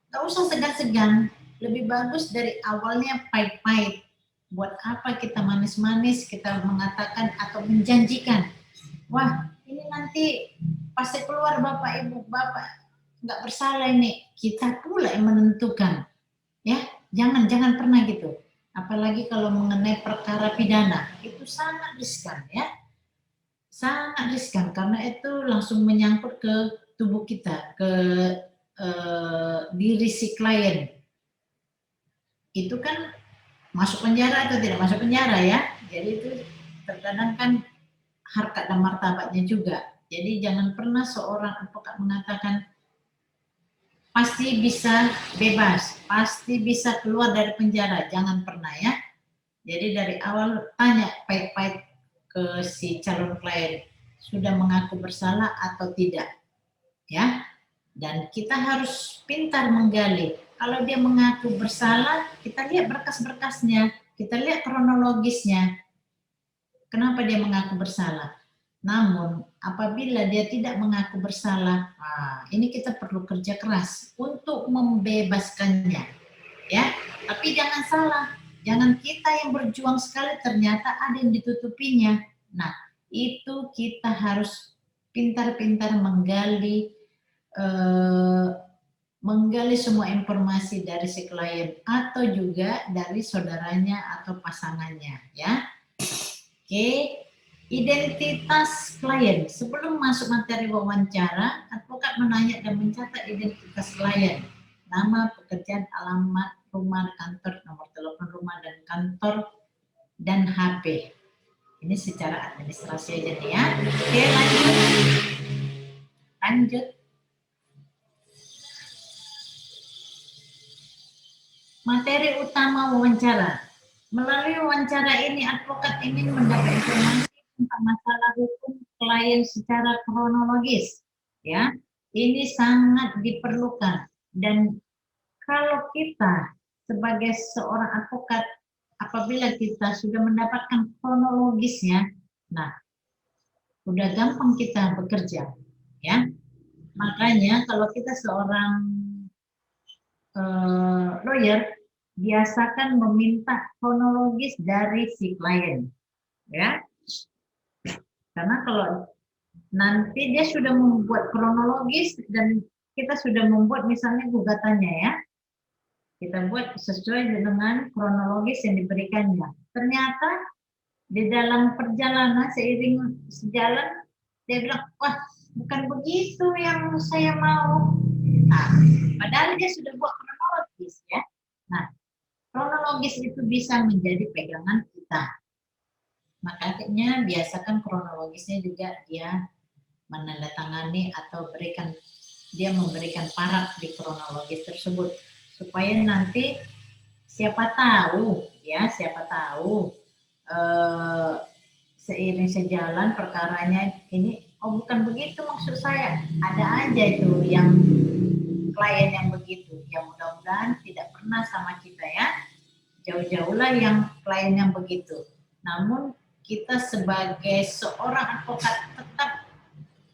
Gak usah segan-segan, lebih bagus dari awalnya pahit-pahit. Buat apa kita manis-manis, kita mengatakan atau menjanjikan, wah ini nanti pasti keluar Bapak Ibu, Bapak nggak bersalah ini, kita pula yang menentukan. Ya, jangan pernah gitu. Apalagi kalau mengenai perkara pidana, itu sangat riskan ya. Sangat riskan karena itu langsung menyangkut ke tubuh kita, ke diri si klien. Itu kan masuk penjara atau tidak masuk penjara ya. Jadi itu terkadang kan harkat dan martabatnya juga. Jadi jangan pernah seorang advokat mengatakan pasti bisa bebas, pasti bisa keluar dari penjara. Jangan pernah ya. Jadi dari awal tanya pahit-pahit ke si calon klien, sudah mengaku bersalah atau tidak. Ya. Dan kita harus pintar menggali. Kalau dia mengaku bersalah, kita lihat berkas-berkasnya, kita lihat kronologisnya. Kenapa dia mengaku bersalah? Namun apabila dia tidak mengaku bersalah, ini kita perlu kerja keras untuk membebaskannya. Ya, tapi jangan salah, jangan kita yang berjuang sekali ternyata ada yang ditutupinya. Nah, itu kita harus pintar-pintar menggali semua informasi dari si klien atau juga dari saudaranya atau pasangannya ya. Oke, identitas klien. Sebelum masuk materi wawancara, advokat menanya dan mencatat identitas klien, nama, pekerjaan, alamat rumah, kantor, nomor telepon rumah dan kantor, dan HP. Ini secara administrasi aja nih ya. Oke, lanjut. Materi utama wawancara. Melalui wawancara ini, advokat ingin mendapat informasi tentang masalah hukum klien secara kronologis. Ya, ini sangat diperlukan. Dan kalau kita sebagai seorang advokat, apabila kita sudah mendapatkan kronologisnya, nah, udah gampang kita bekerja, ya. Makanya kalau kita seorang lawyer, biasakan meminta kronologis dari si klien, ya. Karena kalau nanti dia sudah membuat kronologis dan kita sudah membuat misalnya gugatannya ya, kita buat sesuai dengan kronologis yang diberikannya. Ternyata di dalam perjalanan seiring sejalan dia bilang, wah bukan begitu yang saya mau. Nah, padahal dia sudah buat kronologis ya. Nah, kronologis itu bisa menjadi pegangan kita. Makanya biasakan kronologisnya juga dia menandatangani atau dia memberikan paraf di kronologis tersebut supaya nanti siapa tahu seiring sejalan perkaranya ini, oh bukan begitu maksud saya, ada aja itu yang klien yang begitu. Ya mudah-mudahan tidak pernah sama kita ya, jauh-jauhlah yang klien yang begitu. Namun kita sebagai seorang advokat tetap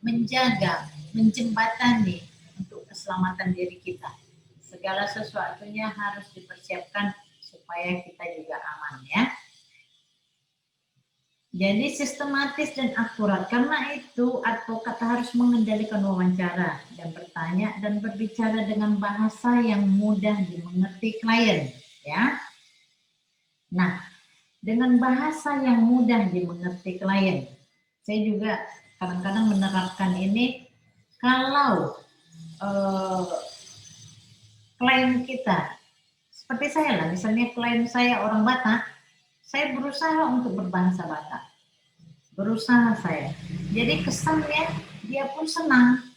menjaga, menjembatani untuk keselamatan diri kita. Segala sesuatunya harus dipersiapkan supaya kita juga aman ya. Jadi sistematis dan akurat. Karena itu advokat harus mengendalikan wawancara dan bertanya dan berbicara dengan bahasa yang mudah dimengerti klien ya. Nah, dengan bahasa yang mudah dimengerti klien, saya juga kadang-kadang menerapkan ini. Kalau klien kita seperti saya lah, misalnya klien saya orang Batak, saya berusaha untuk berbahasa Batak, berusaha saya. Jadi kesannya dia pun senang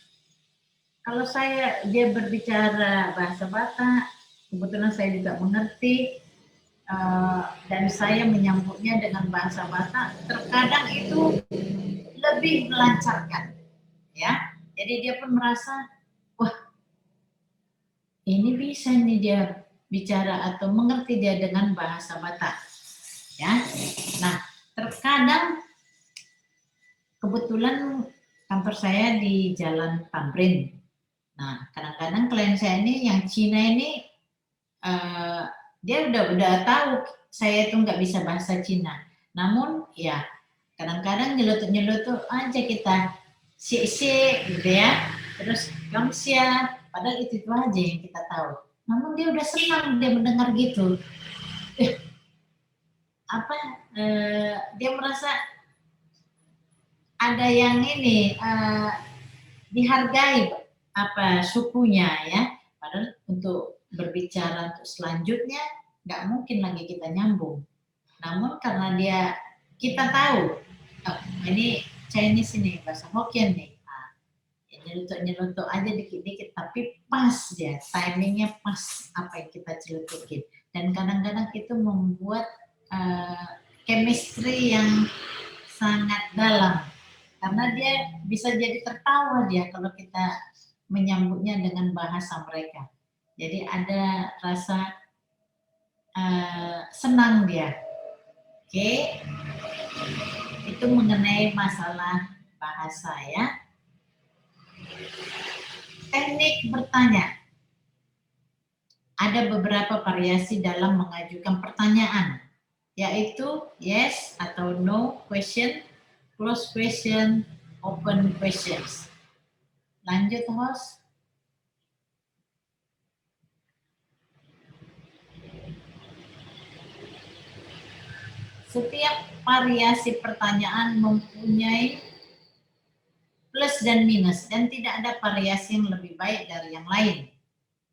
kalau dia berbicara bahasa Batak. Kebetulan saya juga mengerti. Dan saya menyambutnya dengan bahasa Batak, terkadang itu lebih melancarkan ya. Jadi dia pun merasa, wah ini bisa nih dia bicara atau mengerti dia dengan bahasa Batak ya. Nah, terkadang kebetulan kantor saya di Jalan Tamrin. Nah, kadang-kadang klien saya ini yang Cina ini dia udah tahu saya itu nggak bisa bahasa Cina. Namun ya kadang-kadang nyelutuk aja kita si gitu ya. Terus kamsia, padahal itu aja yang kita tahu. Namun dia udah senang dia mendengar gitu. Dia merasa ada yang ini dihargai sukunya ya. Padahal untuk berbicara untuk selanjutnya nggak mungkin lagi kita nyambung. Namun karena kita tahu ini Chinese ini bahasa Hokkien nih, nyelutuk aja dikit-dikit tapi pas dia timingnya pas apa yang kita celutukin. Dan kadang-kadang itu membuat chemistry yang sangat dalam karena dia bisa jadi tertawa dia kalau kita menyambutnya dengan bahasa mereka. Jadi ada rasa senang dia. Oke, itu mengenai masalah bahasa ya. Teknik bertanya. Ada beberapa variasi dalam mengajukan pertanyaan, yaitu yes atau no question, close question, open questions. Lanjut host. Setiap variasi pertanyaan mempunyai plus dan minus, dan tidak ada variasi yang lebih baik dari yang lain.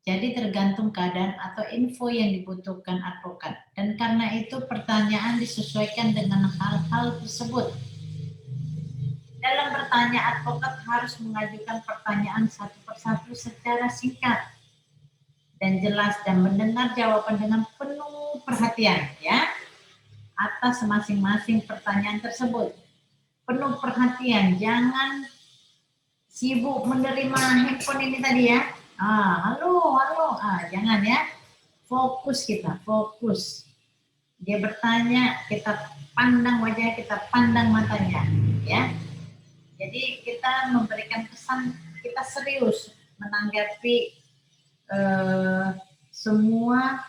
Jadi tergantung keadaan atau info yang dibutuhkan advokat. Dan karena itu pertanyaan disesuaikan dengan hal-hal tersebut. Dalam bertanya, advokat harus mengajukan pertanyaan satu persatu secara singkat dan jelas dan mendengar jawaban dengan penuh perhatian ya atas masing-masing pertanyaan tersebut. Penuh perhatian, jangan sibuk menerima handphone ini tadi ya. Halo, jangan ya. Fokus kita, fokus. Dia bertanya, kita pandang wajahnya, kita pandang matanya, ya. Jadi kita memberikan kesan kita serius menanggapi semua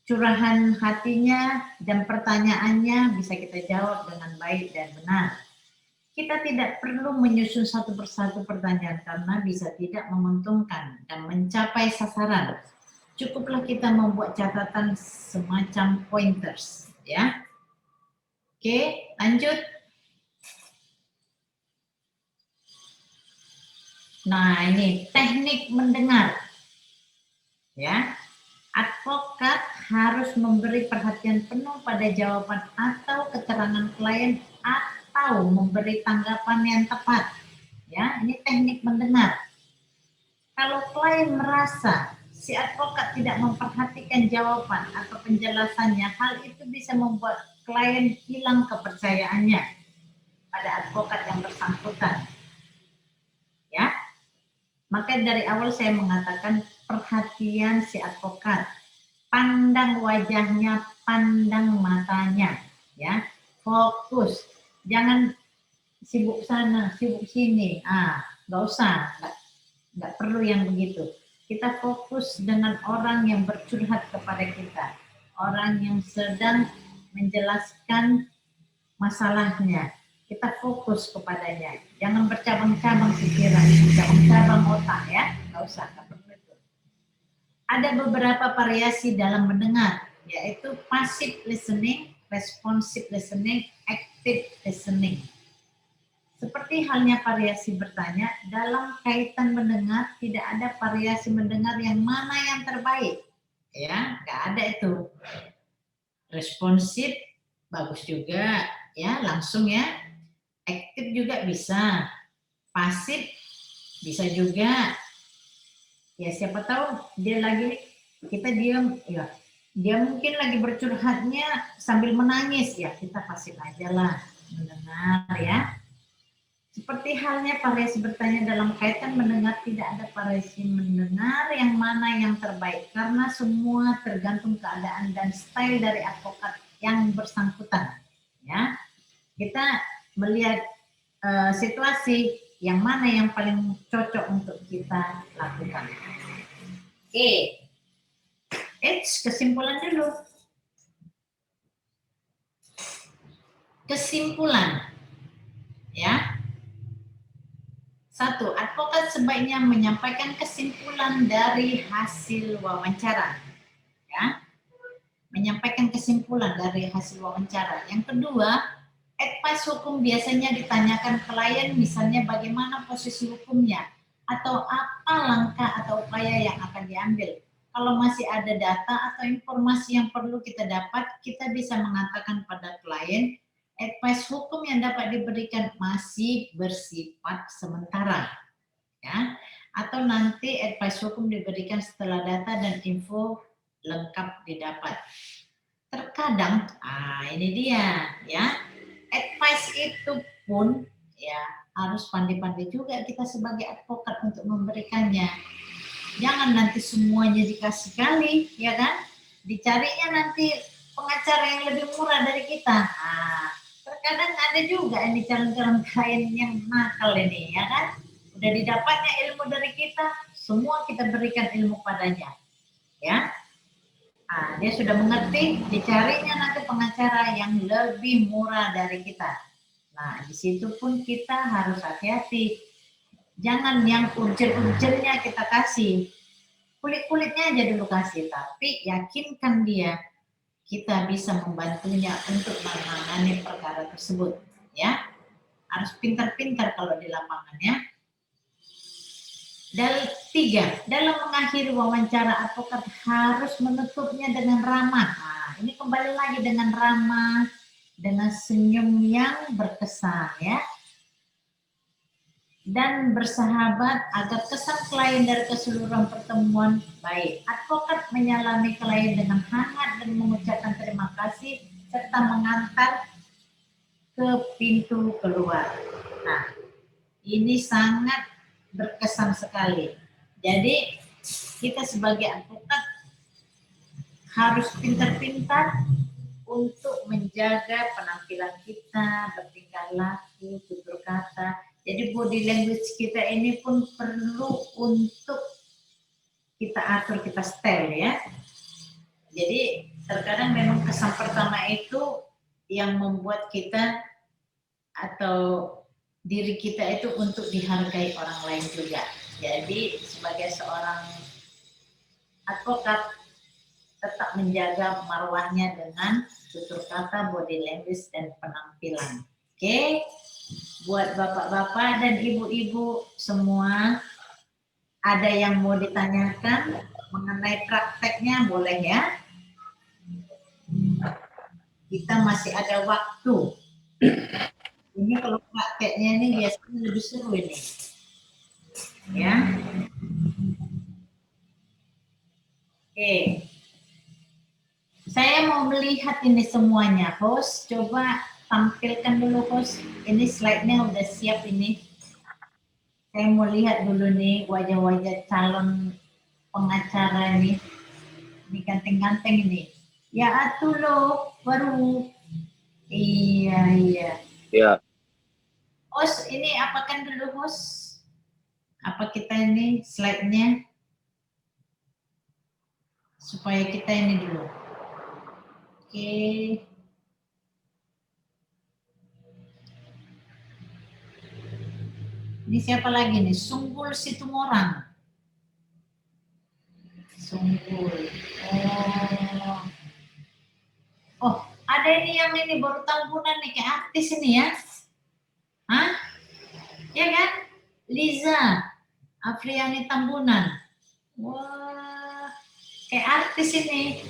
curahan hatinya dan pertanyaannya bisa kita jawab dengan baik dan benar. Kita tidak perlu menyusun satu persatu pertanyaan karena bisa tidak menguntungkan dan mencapai sasaran. Cukuplah kita membuat catatan semacam pointers, ya. Oke, lanjut. Nah, ini teknik mendengar. Ya. Advokat harus memberi perhatian penuh pada jawaban atau keterangan klien atau memberi tanggapan yang tepat. Ya, ini teknik mendengar. Kalau klien merasa si advokat tidak memperhatikan jawaban atau penjelasannya, hal itu bisa membuat klien hilang kepercayaannya pada advokat yang bersangkutan. Ya. Maka dari awal saya mengatakan perhatian si advokat. Pandang wajahnya, pandang matanya, ya. Fokus. Jangan sibuk sana, sibuk sini. Nggak usah, nggak perlu yang begitu. Kita fokus dengan orang yang bercurhat kepada kita, orang yang sedang menjelaskan masalahnya. Kita fokus kepadanya. Jangan bercabang-cabang pikiran, bercabang-cabang otak ya. Nggak usah, nggak perlu itu. Ada beberapa variasi dalam mendengar, yaitu passive listening, responsive listening, active listening. Seperti halnya variasi bertanya, dalam kaitan mendengar tidak ada variasi mendengar yang mana yang terbaik. Ya, nggak ada itu. Responsif bagus juga, ya langsung ya. Aktif juga bisa, pasif bisa juga. Ya siapa tahu dia lagi, kita diam, ya dia mungkin lagi bercurhatnya sambil menangis, ya kita pasif aja lah mendengar ya. Seperti halnya variasi bertanya dalam kaitan mendengar, tidak ada variasi mendengar yang mana yang terbaik karena semua tergantung keadaan dan style dari advokat yang bersangkutan. Ya, kita melihat situasi yang mana yang paling cocok untuk kita lakukan. Oke, kesimpulan dulu. Kesimpulan, ya. 1. Advokat sebaiknya menyampaikan kesimpulan dari hasil wawancara. Ya. Menyampaikan kesimpulan dari hasil wawancara. Yang kedua, advice hukum biasanya ditanyakan klien, misalnya bagaimana posisi hukumnya, atau apa langkah atau upaya yang akan diambil. Kalau masih ada data atau informasi yang perlu kita dapat, kita bisa mengatakan pada klien, advice hukum yang dapat diberikan masih bersifat sementara. Ya. Atau nanti advice hukum diberikan setelah data dan info lengkap didapat. Terkadang, ini dia, ya. Advice itu pun ya harus pandai-pandai juga kita sebagai advokat untuk memberikannya. Jangan nanti semuanya dikasih kali, ya kan? Dicarinya nanti pengacara yang lebih murah dari kita. Terkadang ada juga ini calon-calon klien yang nakal ini, ya kan? Udah didapatnya ilmu dari kita, semua kita berikan ilmu padanya, ya. Dia sudah mengerti, dicarinya nanti pengacara yang lebih murah dari kita. Nah, di situ pun kita harus hati-hati. Jangan yang urgen-urgennya kita kasih. Kulit-kulitnya aja dulu kasih, tapi yakinkan dia kita bisa membantunya untuk menangani perkara tersebut. Ya, Harus pintar-pintar kalau di lapangan ya. Dan 3, dalam mengakhiri wawancara advokat harus menutupnya dengan ramah. Nah, ini kembali lagi dengan ramah, dengan senyum yang berkesan ya. Dan bersahabat agar kesan klien dari keseluruhan pertemuan baik. Advokat menyalami klien dengan hangat dan mengucapkan terima kasih serta mengantar ke pintu keluar. Nah, ini sangat berkesan sekali. Jadi kita sebagai advokat harus pintar-pintar untuk menjaga penampilan kita, bertingkah laku, tutur kata. Jadi body language kita ini pun perlu untuk kita atur, kita style ya. Jadi terkadang memang kesan pertama itu yang membuat kita atau diri kita itu untuk dihargai orang lain juga. Jadi sebagai seorang advokat tetap menjaga marwahnya dengan tutur kata, body language, dan penampilan. Oke, buat bapak-bapak dan ibu-ibu semua, ada yang mau ditanyakan mengenai prakteknya boleh ya. Kita masih ada waktu. Ini kalau prakteknya ini biasanya lebih seru ini. Ya. Oke. Saya mau melihat ini semuanya, host. Coba tampilkan dulu, host. Ini slide-nya udah siap ini. Saya mau lihat dulu nih wajah-wajah calon pengacara ini. Ini ganteng-ganteng ini. Ya atuh loh, baru. Iya. Ya. Host, ini apakan dulu, host? Apa kita ini slide-nya? Supaya kita ini dulu. Oke. Ini siapa lagi nih? Sunggul Situmorang. Sunggul. Oh, ada ini yang ini baru tambunan nih kayak artis ini ya. Hah? Ya kan? Liza Afriani Tambunan. Wah, kayak artis ini.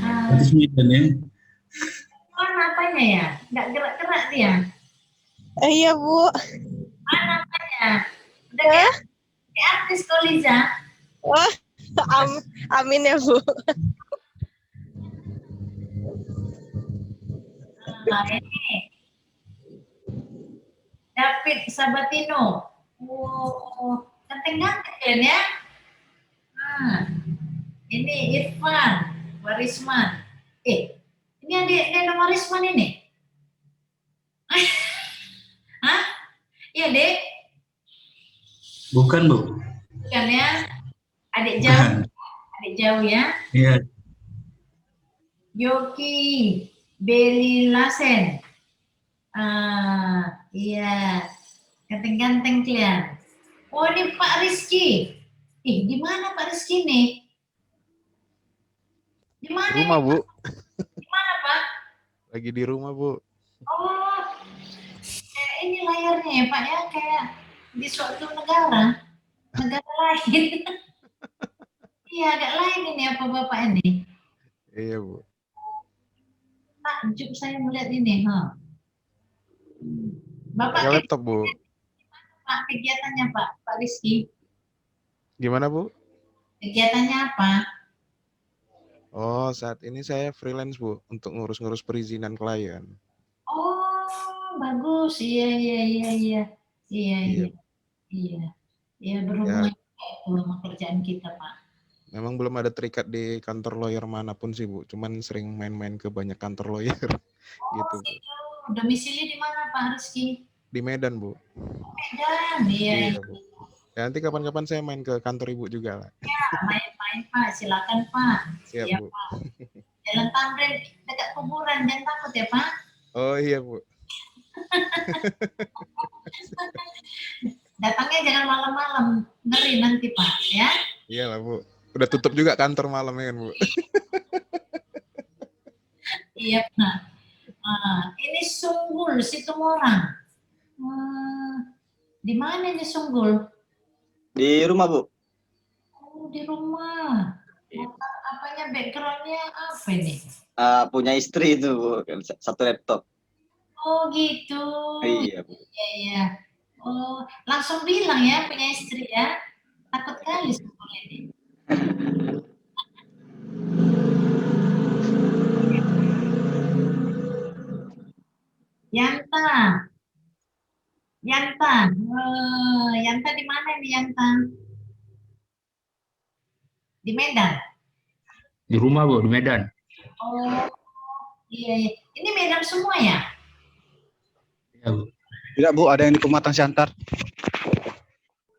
Artis Medan ya? Mana apanya ya? Nggak gerak-gerak dia. Iya, Bu. Mana apanya? Udah kayak artis kok Liza. Wah, amin ya, Bu. Nah, ini David Sabatino. Wow, ganteng-ganteng kan ya? Nah, ini Irfan Warisman. Ini adik Warisman ini? Hah? Iya, Dek? Bukan, Bu. Bukan ya? Adik jauh. Adik jauh ya? Iya. Yoki Beli Lasen. Iya. Ganteng-ganteng kalian. Oh, ini Pak Rizky. Di mana Pak Rizky nih? Di mana? Rumah, Bu. Di mana, Pak? Lagi di rumah, Bu. Oh, kayak ini layarnya ya, Pak ya, kayak di suatu negara lain. Iya, agak lain ini apa Bapak ini? Iya, Bu. Takjub saya melihat ini, Bapak Pakai laptop, Bu. Pak kegiatannya Pak Rizky? Gimana, Bu? Kegiatannya apa? Oh, saat ini saya freelance, Bu, untuk ngurus-ngurus perizinan klien. Oh, bagus. Iya. Iya, berhubungan sama kerjaan kita, Pak. Memang belum ada terikat di kantor lawyer manapun sih, Bu. Cuman sering main-main ke banyak kantor lawyer. Gitu, Bu. Domisili di mana, Pak Rizky? Di Medan, Bu. Medan, iya. Bu. Ya, nanti kapan-kapan saya main ke kantor Ibu juga lah. Ya, main-main, Pak. Silakan, Pak. Siap, Ya, Bu. Pak. Jalan Tamrin dekat kuburan, jangan takut ya, Pak. Oh iya, Bu. Datangnya jangan malam-malam, ngeri nanti, Pak, ya. Iyalah, Bu. Udah tutup juga kantor malam ya kan, Bu. Iya, Pak. Ini Sunggul Situmorang. Di mana nih Sunggul? Di rumah, Bu. Oh, di rumah. Motor apanya, backgroundnya apa ini? Punya istri itu, Bu. Satu laptop. Oh gitu. Iya, Bu. Iya. Oh, langsung bilang ya punya istri ya. Takut kali Sunggul ini. Yanta. Yanta. Yanta di mana nih Yanta? Di Medan. Di rumah, Bu, di Medan. Oh, iya, iya. Ini Medan semua ya? Iya, Bu. Tidak Bu, ada yang di Pematang Siantar.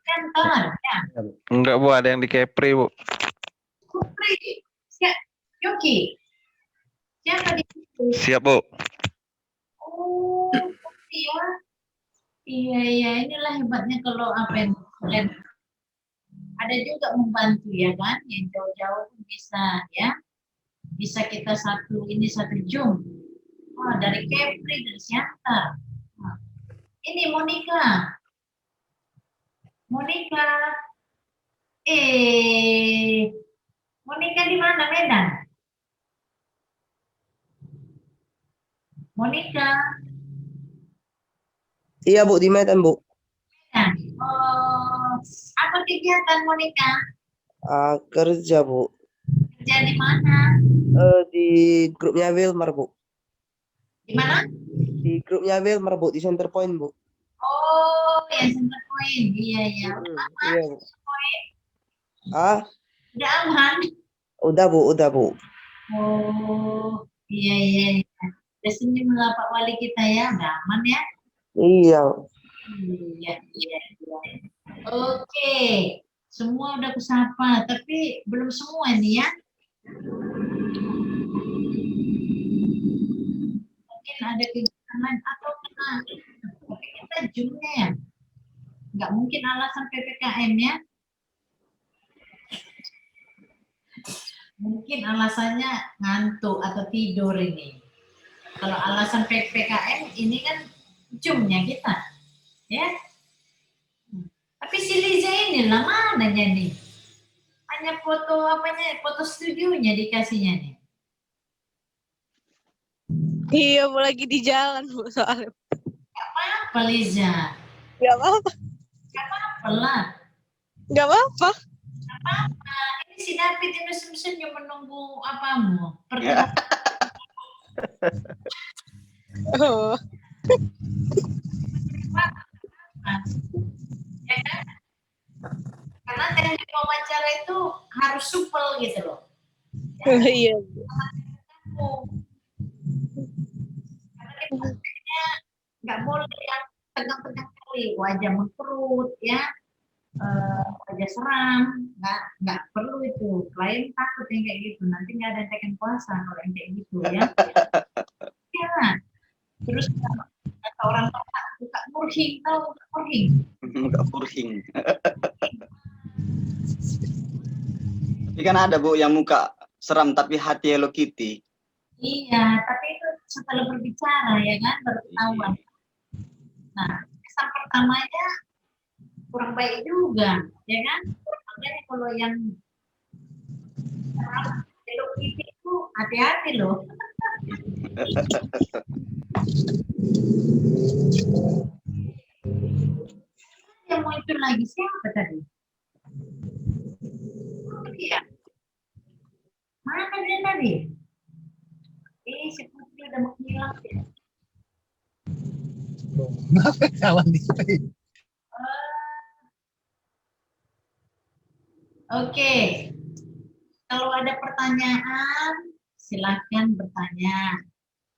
Kantor, ya. Enggak, Bu, ada yang di Kepri, Bu. Kupri. Yogi. Siapa di situ? Siap, Bu. Oh, iya. Iya, iya. Inilah hebatnya kalau apa yang kalian ada juga membantu ya kan, yang jauh-jauh bisa ya, bisa kita satu Zoom. Wah, dari Kepri, dari Siantar. Nah, ini Monica. Monica. Monica di mana, Medan? Monica. Iya Bu, di Medan Bu. Medan. Oh, apa kegiatan Monica? Kerja Bu. Kerja di mana? Di grupnya Wilmar Bu. Di mana? Di grupnya Wilmar Bu, di Center Point Bu. Oh, yang Center Point. Iya, iya. Udah aman, Iya Bu. Center Point? Udah aman? Udah Bu, udah Bu. Oh, iya, iya, iya. Udah senyum lah Pak Wali kita ya, udah aman ya? Iya. Iya, iya, iya. Oke, semua udah kusapa, tapi belum semua nih ya. Mungkin ada kegiatan lain atau kena, tapi kita Zoom-nya ya. Nggak mungkin alasan PPKM ya. Mungkin alasannya ngantuk atau tidur ini. Kalau alasan PPKM ini kan Zoom-nya kita, ya. Tapi si Liza ini lah mana nih? Hanya foto foto studionya dikasihnya nih. Iya Bu, lagi di jalan Bu soalnya. Apa Liza? Gak apa-apa. Pelan. Gak apa-apa. Apa? Ini si David ini senyum menunggu apamu? Pertemuan. Oh. Ya kan? Karena teknik wawancara itu harus supel gitu loh. Ya. Iya. Karena kita nggak boleh yang tegang-tegang kali, wajah mengkerut ya, wajah seram, nggak perlu itu. Klien takut yang kayak gitu, nanti nggak ada tekan kuasa kalau yang kayak gitu ya. Ya. Terus kata orang tua suka murhing, tahu murhing? Enggak murhing. Tapi kan ada Bu yang muka seram tapi hati Hello Kitty. Iya, tapi itu setelah berbicara ya kan baru ketahuan. Nah, kesan pertamanya kurang baik juga, ya kan? Makanya kalau yang Hello Kitty itu hati-hati loh. Yang muncul lagi siapa tadi? Oh, dia. Mana dia tadi? Si Putri udah menghilang ya. Kenapa kawan di Oke. Kalau ada pertanyaan, silakan bertanya.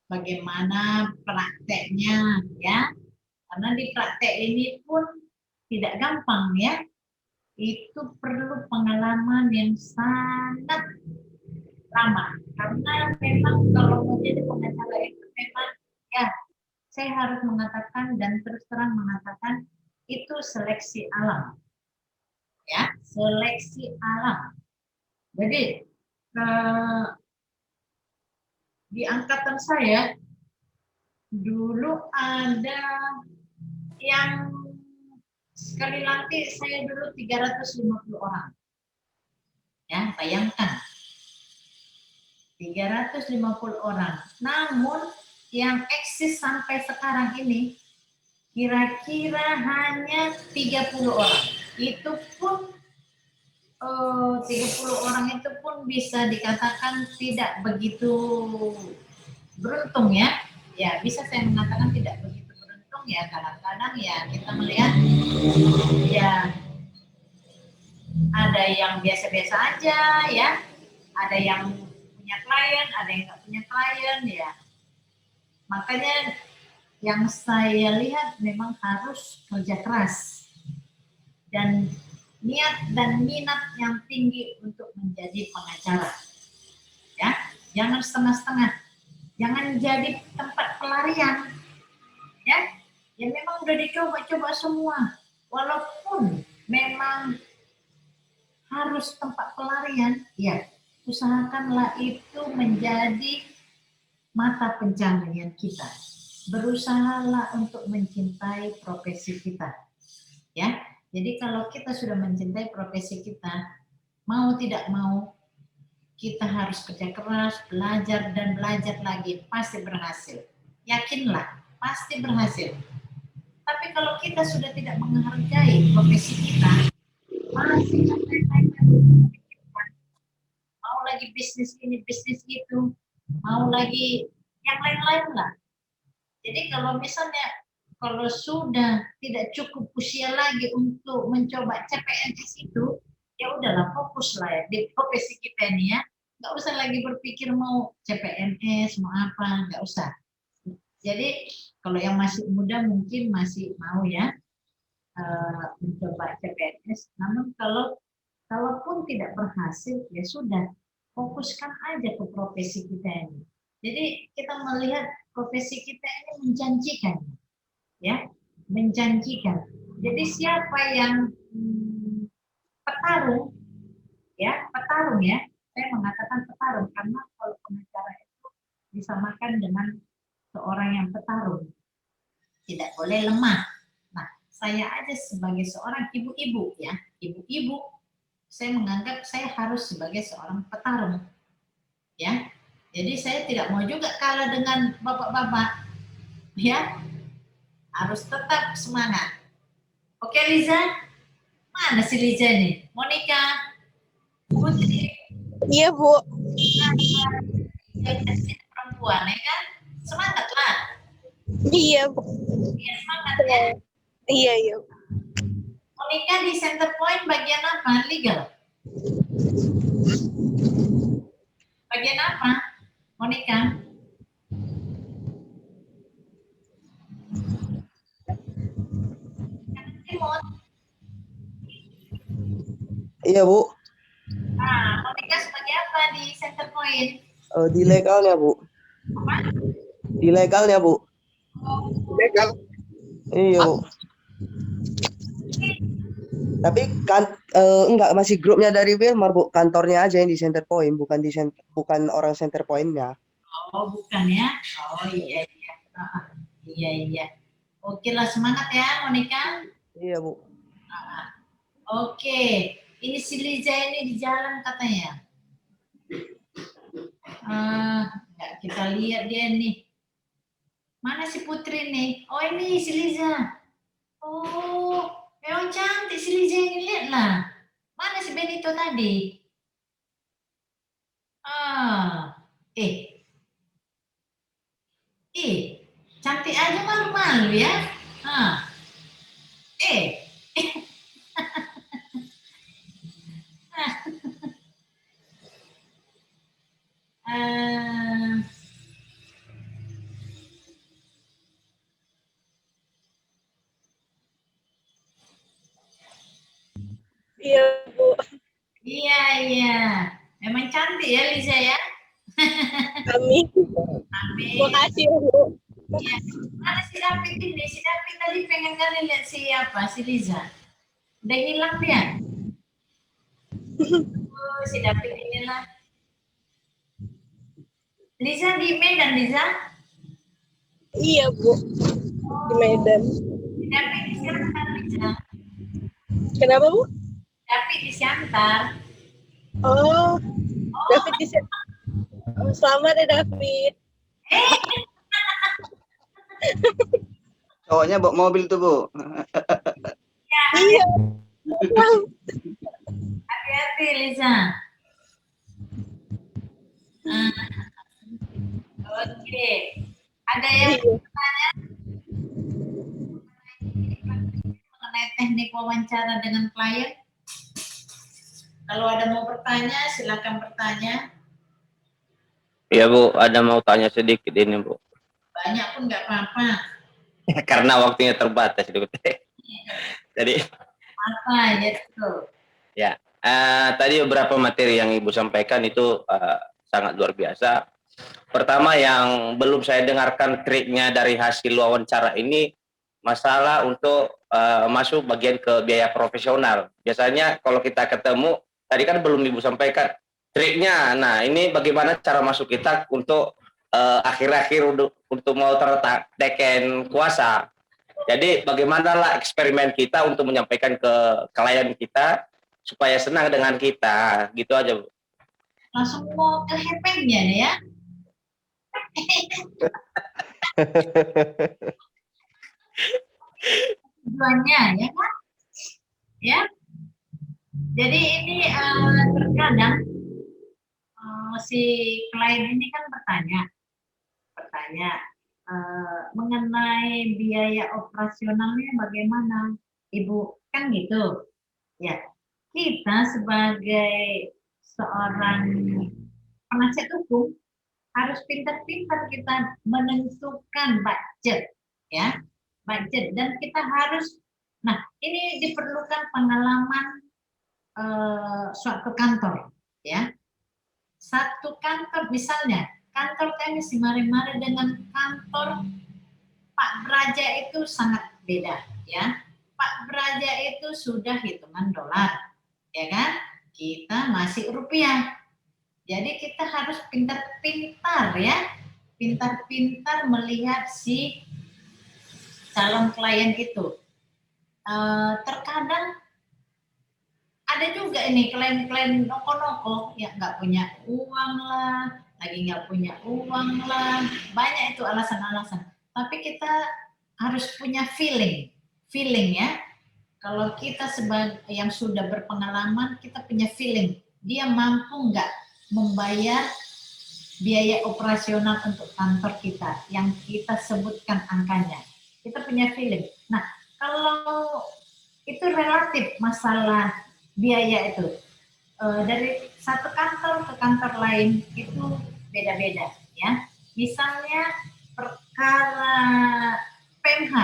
Bagaimana prakteknya ya? Karena di praktek ini pun tidak gampang ya. Itu perlu pengalaman yang sangat lama. Karena memang kalau mau jadi pengacara itu memang ya saya harus mengatakan dan terus terang mengatakan itu seleksi alam. Ya, seleksi alam. Jadi di angkatan saya dulu ada yang sekali lagi saya dulu 350 orang. Ya, bayangkan. 350 orang. Namun yang eksis sampai sekarang ini kira-kira hanya 30 orang. Itu pun 30 orang itu pun bisa dikatakan tidak begitu beruntung ya. Ya, bisa saya mengatakan tidak begitu beruntung ya. Kadang-kadang ya kita melihat ya ada yang biasa-biasa aja ya. Ada yang punya klien, ada yang nggak punya klien ya. Makanya yang saya lihat memang harus kerja keras dan niat dan minat yang tinggi untuk menjadi pengacara. Ya, jangan setengah-setengah. Jangan jadi tempat pelarian. Ya, memang udah dicoba-coba semua. Walaupun memang harus tempat pelarian, ya, usahakanlah itu menjadi mata pencaharian kita. Berusahalah untuk mencintai profesi kita. Ya, jadi kalau kita sudah mencintai profesi kita, mau tidak mau, kita harus kerja keras, belajar dan belajar lagi, pasti berhasil. Yakinlah, pasti berhasil. Tapi kalau kita sudah tidak menghargai profesi kita, masih mau lagi bisnis ini, bisnis itu, mau lagi yang lain-lain lah. Jadi kalau misalnya, kalau sudah tidak cukup usia lagi untuk mencoba CPNS itu, ya udahlah fokuslah ya di profesi kita ini ya. Nggak usah lagi berpikir mau CPNS, mau apa, nggak usah. Jadi kalau yang masih muda mungkin masih mau ya mencoba CPNS. Namun kalaupun tidak berhasil, ya sudah, fokuskan aja ke profesi kita ini. Jadi kita melihat profesi kita ini menjanjikan, ya, menjanjikan. Jadi siapa yang petarung, ya, saya mengatakan petarung karena kalau pengacara itu disamakan dengan seorang yang petarung, tidak boleh lemah. Nah, saya aja sebagai seorang ibu-ibu, ya, ibu-ibu, saya menganggap saya harus sebagai seorang petarung, ya. Jadi saya tidak mau juga kalah dengan bapak-bapak, ya. Harus tetap semangat. Oke, Liza? Mana si Liza nih? Monica? Putri? Iya, Bu. Jadi perempuan, ya kan? Semangatlah. Iya, Bu. Iya, semangat ya. Iya, iya. Monica di center point bagian apa? Legal? Bagian apa? Monica? Iya, Bu. Nah, Monica sebagai apa di center point? Di legalnya, Bu. Apa? Di legalnya, Bu. Legal. Iya, Bu. Tapi kan enggak, masih grupnya dari Wilmar, Bu. Kantornya aja yang di center point, bukan orang center point-nya. Oh, bukan ya? Oh, iya, iya. Iya, iya. Oke lah, semangat ya, Monica. Iya, Bu. Oke, ini si Liza ini di jalan katanya. Kita lihat dia nih. Mana si Putri nih? Oh, ini si Liza. Oh, memang cantik si Liza ini, lihatlah. Mana si Benito tadi? Cantik aja malu-malu ya. Iya, Bu. Iya, iya. Memang cantik ya Liza ya. Amin. Amin. Makasih, Bu. Iya. Mana si David ini? Si David tadi pengen kali lihat si Liza. Udah hilang dia. Si David inilah. Liza di Medan, Liza? Iya, Bu. Di Medan. Si David Lisa. Kenapa, Bu? David di Siantar. Oh, David di sini. Oh, selamat ya, David. Cowoknya bawa mobil tuh, Bu. Iya. Hati-hati Lisa. Oke. Ada yang bertanya mengenai teknik wawancara dengan klien? Kalau ada mau bertanya, silakan bertanya. Ya Bu, ada mau tanya sedikit ini Bu. Banyak pun nggak apa-apa. Karena waktunya terbatas. Jadi Apa ya tuh? ya, tadi beberapa materi yang Ibu sampaikan itu sangat luar biasa. Pertama yang belum saya dengarkan triknya dari hasil wawancara ini, masalah untuk masuk bagian ke biaya profesional. Biasanya kalau kita ketemu, tadi kan belum Ibu sampaikan triknya. Nah, ini bagaimana cara masuk kita untuk akhir-akhir untuk mau terteken kuasa. Jadi bagaimanalah eksperimen kita untuk menyampaikan ke klien kita supaya senang dengan kita, gitu aja Bu. Langsung mau ke hepengnya nih ya. Tujuannya ya kan? Ya. Jadi ini terkadang si klien ini kan bertanya mengenai biaya operasionalnya bagaimana, Ibu, kan gitu. Ya, kita sebagai seorang penasihat hukum harus pintar-pintar kita menentukan budget, ya, budget, dan kita harus, nah ini diperlukan pengalaman suatu kantor, ya. Satu kantor misalnya, kantor teknis di Mare-Mare dengan kantor Pak Braja itu sangat beda, ya. Pak Braja itu sudah hitungan dolar, ya kan? Kita masih rupiah. Jadi kita harus pintar-pintar ya, pintar-pintar melihat si calon klien itu. Terkadang ada juga ini klien-klien noko-noko yang nggak punya uang lah, lagi nggak punya uang lah, banyak itu alasan-alasan. Tapi kita harus punya feeling ya. Kalau kita sebagai yang sudah berpengalaman, kita punya feeling dia mampu nggak membayar biaya operasional untuk kantor kita yang kita sebutkan angkanya. Kita punya feeling. Nah, kalau itu relatif masalah biaya itu dari satu kantor ke kantor lain itu beda-beda ya. Misalnya perkara PMH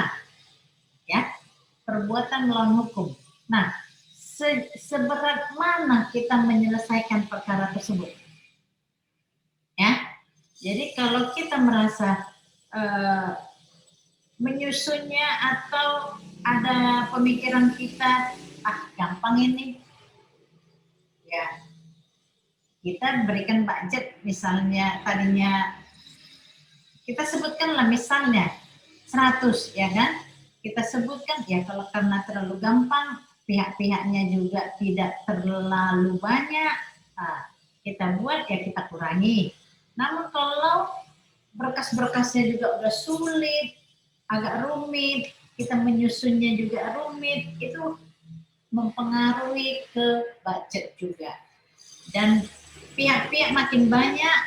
ya, perbuatan melawan hukum. Nah, seberat mana kita menyelesaikan perkara tersebut? Ya. Jadi kalau kita merasa menyusunnya atau ada pemikiran kita gampang ini, ya kita berikan budget misalnya tadinya kita sebutkanlah misalnya 100 ya kan, kita sebutkan ya kalau karena terlalu gampang pihak-pihaknya juga tidak terlalu banyak, kita buat ya kita kurangi. Namun kalau berkas-berkasnya juga udah sulit, agak rumit, kita menyusunnya juga rumit, itu mempengaruhi ke budget juga. Dan pihak-pihak makin banyak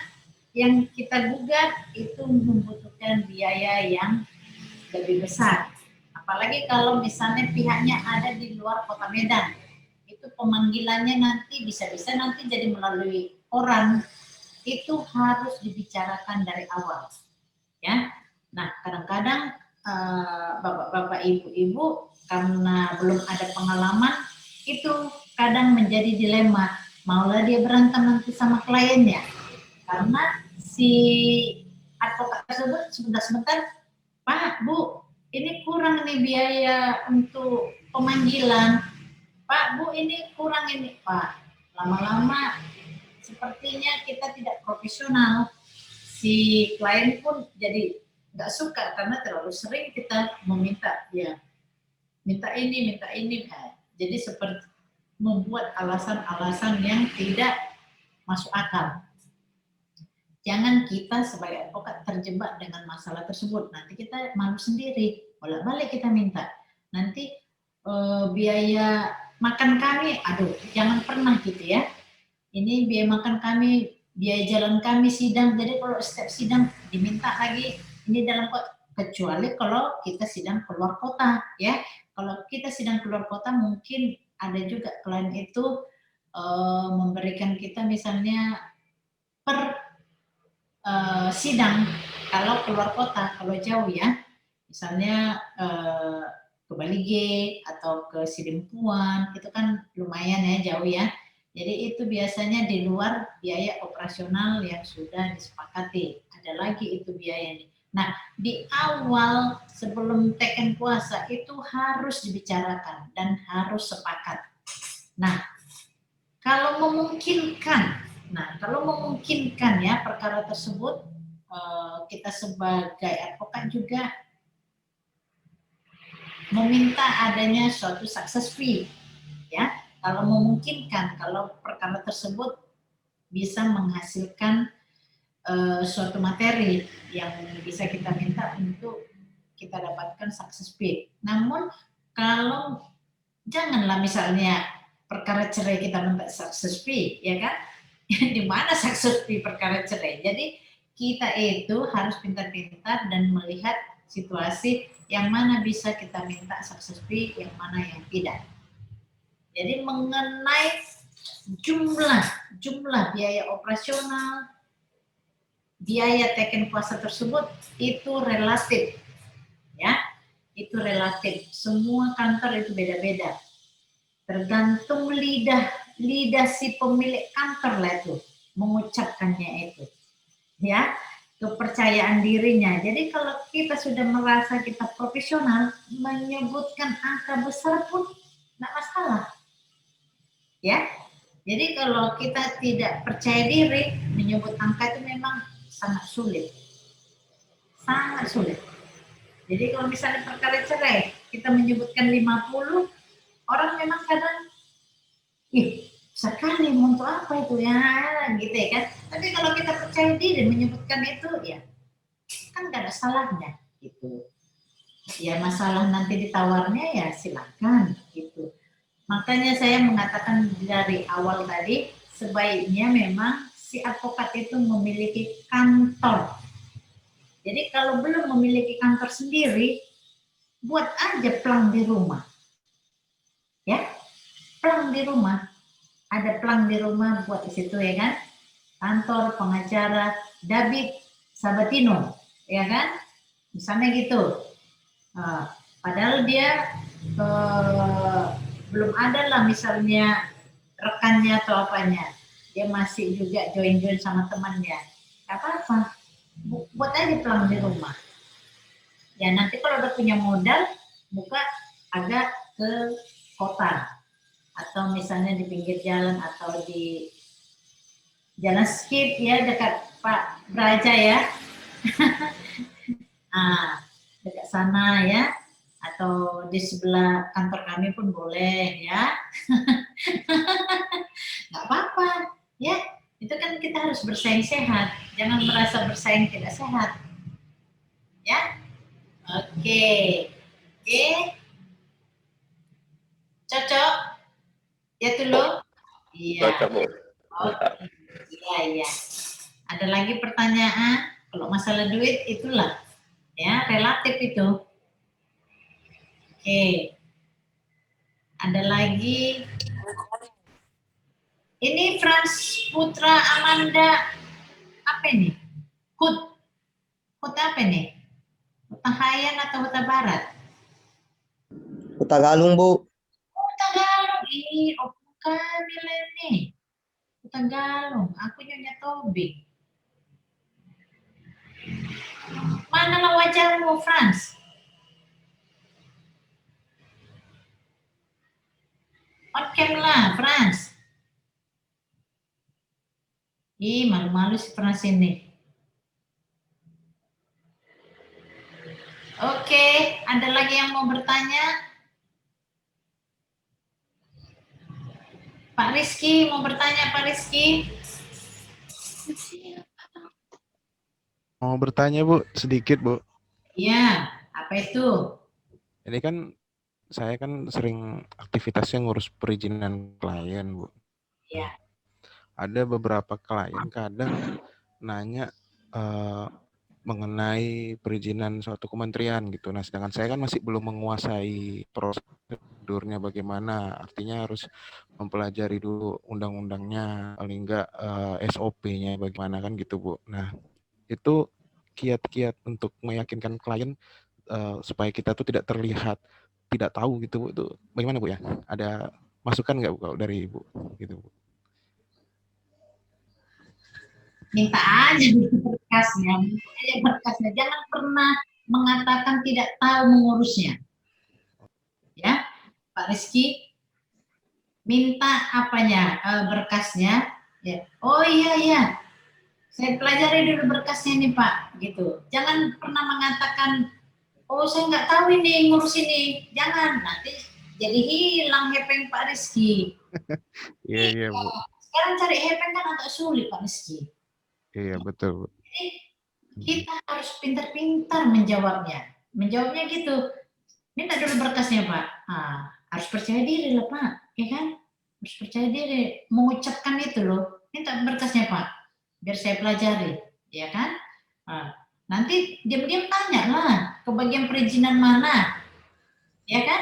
yang kita gugat itu membutuhkan biaya yang lebih besar. Apalagi kalau misalnya pihaknya ada di luar kota Medan, itu pemanggilannya nanti bisa-bisa nanti jadi melalui koran, itu harus dibicarakan dari awal. Ya, nah kadang-kadang bapak-bapak, ibu-ibu karena belum ada pengalaman itu kadang menjadi dilema, maulah dia berantem nanti sama kliennya karena si advokat tersebut sebentar-sebentar, Pak, Bu, ini kurang nih biaya untuk pemanggilan, Pak, Bu, ini kurang ini, Pak. Lama-lama sepertinya kita tidak profesional, si klien pun jadi nggak suka karena terlalu sering kita meminta dia minta ini. Jadi seperti membuat alasan-alasan yang tidak masuk akal. Jangan kita sebagai advokat terjebak dengan masalah tersebut. Nanti kita malu sendiri, bolak-balik kita minta. Nanti biaya makan kami, aduh, jangan pernah gitu ya. Ini biaya makan kami, biaya jalan kami sidang. Jadi kalau setiap sidang diminta lagi, ini dalam kecuali kalau kita sidang keluar kota ya. Kalau kita sidang keluar kota mungkin ada juga klien itu memberikan kita misalnya per sidang kalau keluar kota, kalau jauh ya, misalnya ke Balige atau ke Sidempuan, itu kan lumayan ya jauh ya. Jadi itu biasanya di luar biaya operasional yang sudah disepakati. Ada lagi itu biayanya. Nah, di awal sebelum teken puasa itu harus dibicarakan dan harus sepakat. Nah, kalau memungkinkan ya perkara tersebut, kita sebagai advokat juga meminta adanya suatu success fee, ya. Kalau memungkinkan, kalau perkara tersebut bisa menghasilkan suatu materi yang bisa kita minta untuk kita dapatkan success fee. Namun kalau janganlah misalnya perkara cerai kita minta success fee, ya kan? Di mana success fee perkara cerai? Jadi kita itu harus pintar-pintar dan melihat situasi yang mana bisa kita minta success fee, yang mana yang tidak. Jadi mengenai jumlah biaya operasional, biaya teken puasa tersebut itu relatif, ya, itu relatif. Semua kantor itu beda-beda. Tergantung lidah si pemilik kantor lah itu mengucapkannya itu, ya, kepercayaan dirinya. Jadi kalau kita sudah merasa kita profesional, menyebutkan angka besar pun nggak masalah, ya. Jadi kalau kita tidak percaya diri, menyebut angka itu memang sangat sulit, sangat sulit. Jadi kalau misalnya perkara cerai, kita menyebutkan 50, orang memang kadang, sekali untuk apa itu ya, gitu ya kan. Tapi kalau kita percaya diri menyebutkan itu, ya kan gak ada salahnya gitu. Ya masalah nanti ditawarnya ya silakan gitu. Makanya saya mengatakan dari awal tadi, sebaiknya memang si advokat itu memiliki kantor. Jadi kalau belum memiliki kantor sendiri, buat aja plang di rumah. Ya, plang di rumah. Ada plang di rumah buat di situ ya kan. Kantor pengacara David Sabatino, ya kan? Misalnya gitu. Padahal dia belum ada lah misalnya rekannya atau apanya. Dia masih juga join-join sama temannya. Gak apa-apa. Buat aja plang di rumah. Ya nanti kalau udah punya modal, buka agak ke kota. Atau misalnya di pinggir jalan atau di jalan skip ya dekat Pak Braja ya. Dekat sana ya. Atau di sebelah kantor kami pun boleh ya. Nggak apa-apa ya. Itu kan kita harus bersaing sehat. Jangan merasa bersaing tidak sehat. Ya. Oke. Cocok? Ya dulu? Iya. Cocok, Bu. Oke. Iya. Ada lagi pertanyaan? Kalau masalah duit itulah. Ya, relatif itu. Oke. Ada lagi. Ini Frans Putra Amanda. Apa ini? Hut apa ini? Huta Hayan atau Huta Barat? Huta Galung, Bu. Huta Galung. Bukan Mileni. Huta Galung. Aku Nyonya Tobi. Manalah wajahmu, Frans? On cam lah, Frans. Malu-malu si Frans ini. Oke, ada lagi yang mau bertanya? Pak Rizky mau bertanya, Pak Rizky? Mau bertanya Bu, sedikit Bu. Iya, apa itu? Ini kan saya kan sering aktivitasnya ngurus perizinan klien Bu. Iya. Ada beberapa klien kadang nanya mengenai perizinan suatu kementerian gitu. Nah, sedangkan saya kan masih belum menguasai prosedurnya bagaimana. Artinya harus mempelajari dulu undang-undangnya, paling enggak SOP-nya bagaimana kan gitu Bu. Nah, itu kiat-kiat untuk meyakinkan klien supaya kita tuh tidak terlihat tidak tahu gitu Bu. Itu bagaimana Bu ya? Ada masukan nggak Bu kalau dari Ibu gitu Bu? Minta aja berkasnya, minta aja berkasnya. Jangan pernah mengatakan tidak tahu mengurusnya. Ya, Pak Rizky, minta apanya? Berkasnya. Ya. Oh iya, saya pelajari dulu berkasnya nih Pak, gitu. Jangan pernah mengatakan, oh saya nggak tahu ini ngurus ini. Jangan, nanti jadi hilang hepeng Pak Rizky. Iya Bu. Sekarang cari hepeng kan agak sulit Pak Rizky. Iya betul Bu. Jadi kita harus pintar-pintar menjawabnya. Menjawabnya gitu. Minta dulu berkasnya Pak. Harus percaya diri lah Pak, ya kan? Harus percaya diri. Mengucapkan itu loh. Minta berkasnya Pak, biar saya pelajari, ya kan? Nanti diam-diam tanya lah ke bagian perizinan mana, ya kan?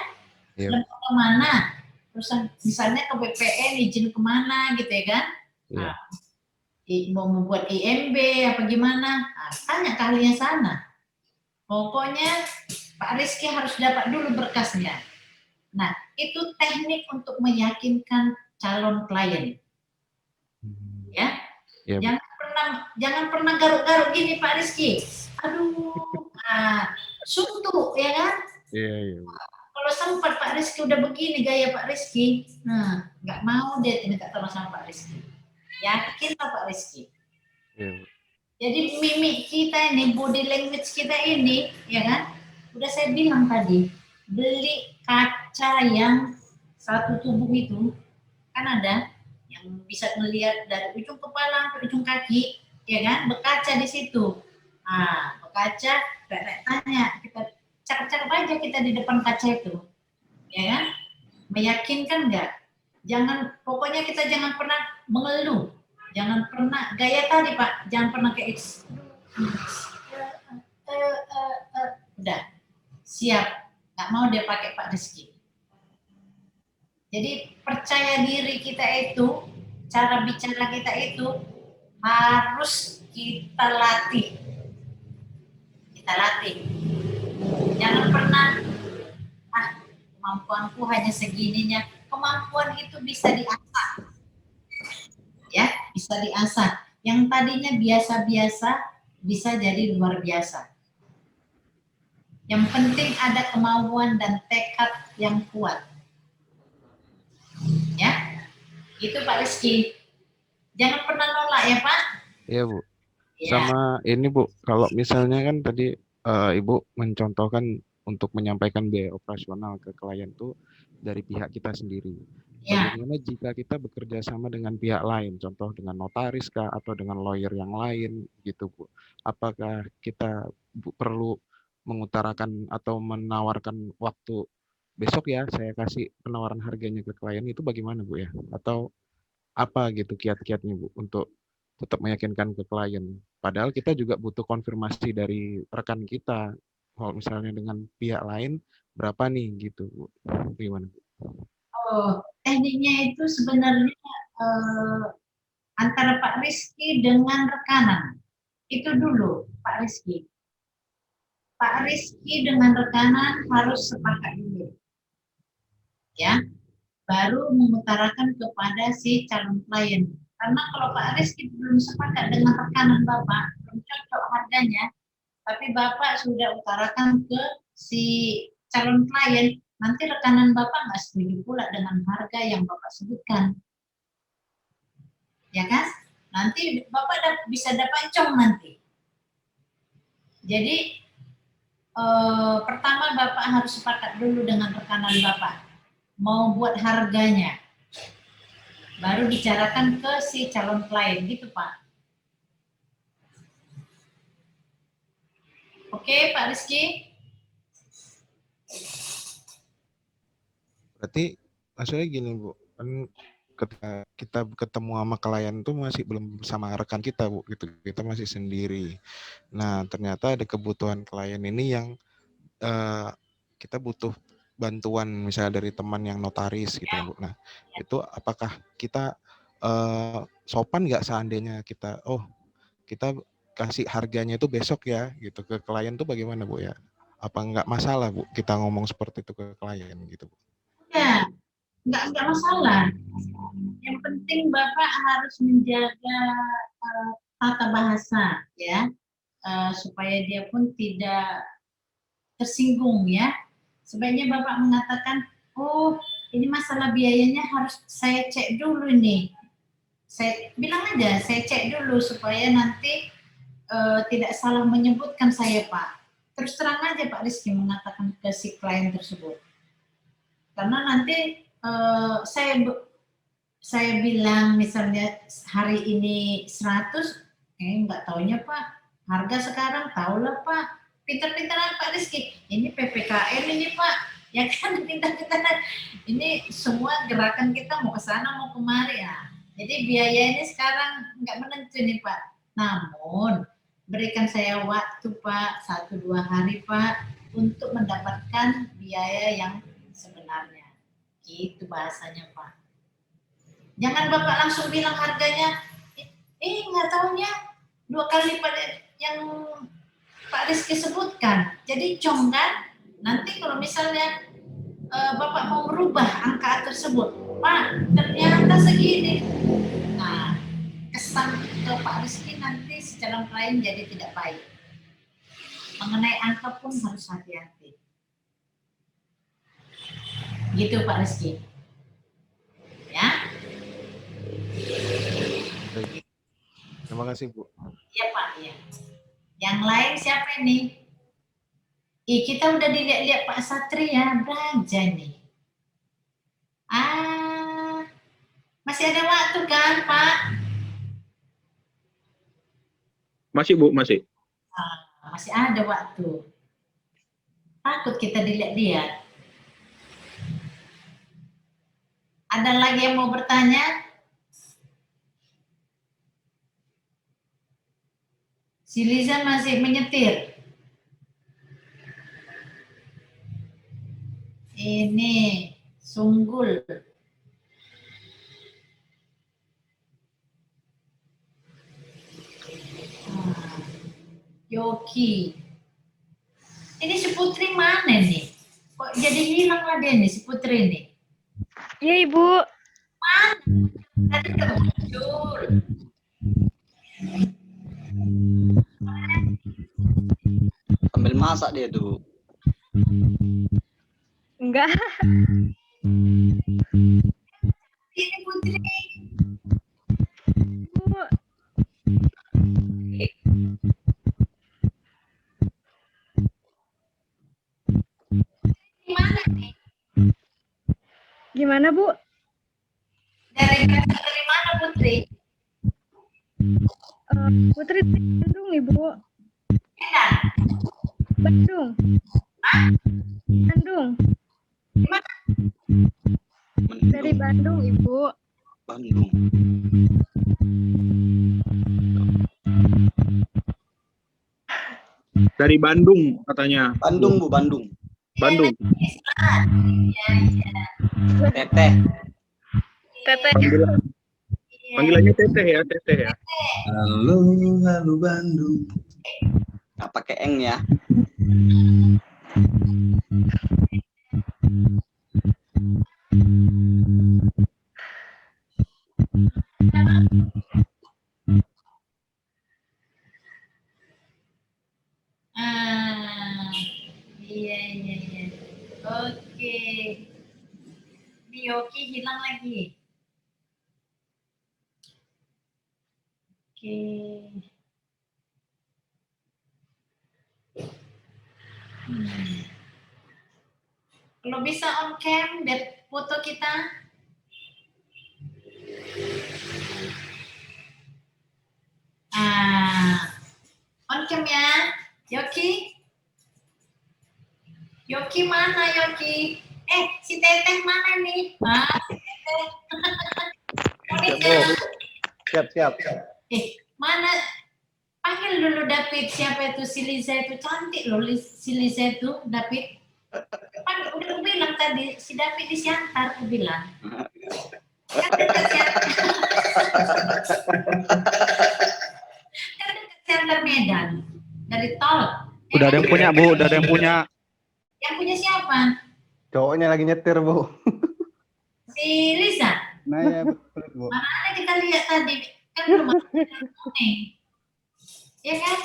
Iya. Lembaga mana? Terus misalnya ke BPN izin kemana gitu ya kan? Iya. Mau membuat IMB apa gimana? Tanya ke ahlinya sana. Pokoknya Pak Rizky harus dapat dulu berkasnya. Nah, itu teknik untuk meyakinkan calon klien. Ya, jangan pernah garuk-garuk gini Pak Rizky. Aduh, suntuk ya kan? Iya. Kalau sempat Pak Rizky udah begini gaya Pak Rizky, nggak mau dia minta tolong sama Pak Rizky. Yakinlah Pak Rizky. Iya. Jadi mimik kita ini, body language kita ini, ya kan? Udah saya bilang tadi, beli kaca yang satu tubuh itu, kan ada yang bisa melihat dari ujung kepala ke ujung kaki, ya kan? Berkaca di situ. Berkaca, tanya, kita cakap-cakap aja kita di depan kaca itu, ya kan? Meyakinkan nggak? Pokoknya kita jangan pernah mengeluh. Jangan pernah gaya tadi Pak, jangan pernah kayak udah siap, nggak mau dia pakai Pak Rizky. Jadi percaya diri kita itu, cara bicara kita itu harus kita latih. Jangan pernah kemampuanku hanya segininya. Kemampuan itu bisa diasah. Ya, bisa diasah. Yang tadinya biasa-biasa bisa jadi luar biasa. Yang penting ada kemauan dan tekad yang kuat. Ya, itu Pak Rizky. Jangan pernah nolak ya Pak. Iya Bu. Ya. Sama ini Bu, kalau misalnya kan tadi Ibu mencontohkan untuk menyampaikan biaya operasional ke klien tuh dari pihak kita sendiri. Ya. Bagaimana jika kita bekerja sama dengan pihak lain, contoh dengan notaris kah atau dengan lawyer yang lain gitu Bu. Apakah kita perlu mengutarakan atau menawarkan waktu besok ya saya kasih penawaran harganya ke klien, itu bagaimana Bu ya? Atau apa gitu kiat-kiatnya Bu untuk tetap meyakinkan ke klien? Padahal kita juga butuh konfirmasi dari rekan kita. Kalau misalnya dengan pihak lain berapa nih gitu Bu. Gimana Bu? Tekniknya itu sebenarnya antara Pak Rizky dengan rekanan. Itu dulu Pak Rizky. Pak Rizky dengan rekanan harus sepakat dulu. Ya, baru mengutarakan kepada si calon klien. Karena kalau Pak Rizky belum sepakat dengan rekanan Bapak, belum cocok harganya, tapi Bapak sudah utarakan ke si calon klien, nanti rekanan Bapak nggak setuju pula dengan harga yang Bapak sebutkan. Ya kan? Nanti Bapak bisa dapat cong nanti. Jadi, pertama Bapak harus sepakat dulu dengan rekanan Bapak. Mau buat harganya. baru bicarakan ke si calon klien gitu Pak. Oke Pak Rizky? Berarti maksudnya gini Bu, kan ketika kita ketemu sama klien tuh masih belum sama rekan kita Bu, gitu. Kita masih sendiri. Nah ternyata ada kebutuhan klien ini yang kita butuh bantuan misalnya dari teman yang notaris gitu kan Bu. Nah itu apakah kita sopan nggak seandainya kita, oh kita kasih harganya itu besok ya gitu ke klien tuh bagaimana Bu ya? Apa nggak masalah Bu kita ngomong seperti itu ke klien gitu Bu? Ya, nggak masalah. Yang penting Bapak harus menjaga tata bahasa ya, supaya dia pun tidak tersinggung ya. Sebaiknya Bapak mengatakan, oh ini masalah biayanya harus saya cek dulu nih. Saya bilang aja, saya cek dulu supaya nanti tidak salah menyebutkan saya Pak. Terus terang aja Pak Rizky mengatakan ke si klien tersebut. Karena nanti saya bilang misalnya hari ini 100, nggak taunya Pak, harga sekarang tahulah Pak. Pintar-pintaran Pak Rizky, ini PPKN ini Pak, ya kan pintar-pintaran. Ini semua gerakan kita mau ke sana mau kemari ya. Jadi biaya ini sekarang nggak menentu nih Pak. Namun berikan saya waktu Pak, 1-2 hari Pak, untuk mendapatkan biaya yang sebenarnya. Gitu bahasanya Pak. Jangan Bapak langsung bilang harganya, nggak taunya 2 kali pada yang Pak Rizky sebutkan. Jadi cong kan, nanti kalau misalnya Bapak mau merubah angka tersebut, Pak ternyata segini. Nah, kesan ke Pak Rizky nanti secara klien jadi tidak baik. Mengenai angka pun harus hati-hati. Gitu Pak Rizky. Ya. Terima kasih Bu. Iya Pak, ya. Yang lain siapa ini? Kita udah dilihat-lihat Pak Satria, Braja nih. Masih ada waktu kan Pak? Masih Bu, masih. Masih ada waktu. Takut kita dilihat-lihat. Ada lagi yang mau bertanya? Si Liza masih menyetir. Ini Sunggul. Yoki. Ini si Putri mana nih? Kok jadi hilang lah dia nih si Putri nih? Iya Ibu. Mana? Tadi nggak muncul. Sambil masak dia tuh. Enggak. Ini Putri. Bu. Gimana nih? Gimana Bu? Dari mana Putri? Putri di Bandung Ibu. Medan. Bandung. Bandung. Gimana? Dari Bandung Ibu. Bandung. Dari Bandung katanya. Bandung Bu, Bandung. Bandung. Teteh. Teteh. Panggilannya Teteh ya, Teteh ya. Halo, halo Bandung. Nggak pakai eng ya. Iya. Oke. Di Yoki hilang lagi. Oke. Kalau bisa on cam biar foto kita. Yoki? Yoki mana Yoki? Si Teteh mana nih? Si Teteh. Monica. Siap. Mana? Panggil dulu David. Siapa itu? Si Liza itu cantik loh. Si Liza itu, David. Kan udah aku bilang tadi, si David di Siantar, aku bilang. Kan dekat Siantar Medan. Dari tol. Udah ada yang punya, Bu. Udah ada yang punya. Yang punya siapa? Cowoknya lagi nyetir, Bu. Si Lisa. Nah, ya betul, Bu. Mana ada kita lihat tadi. Kan belum ada nih. Ya kan?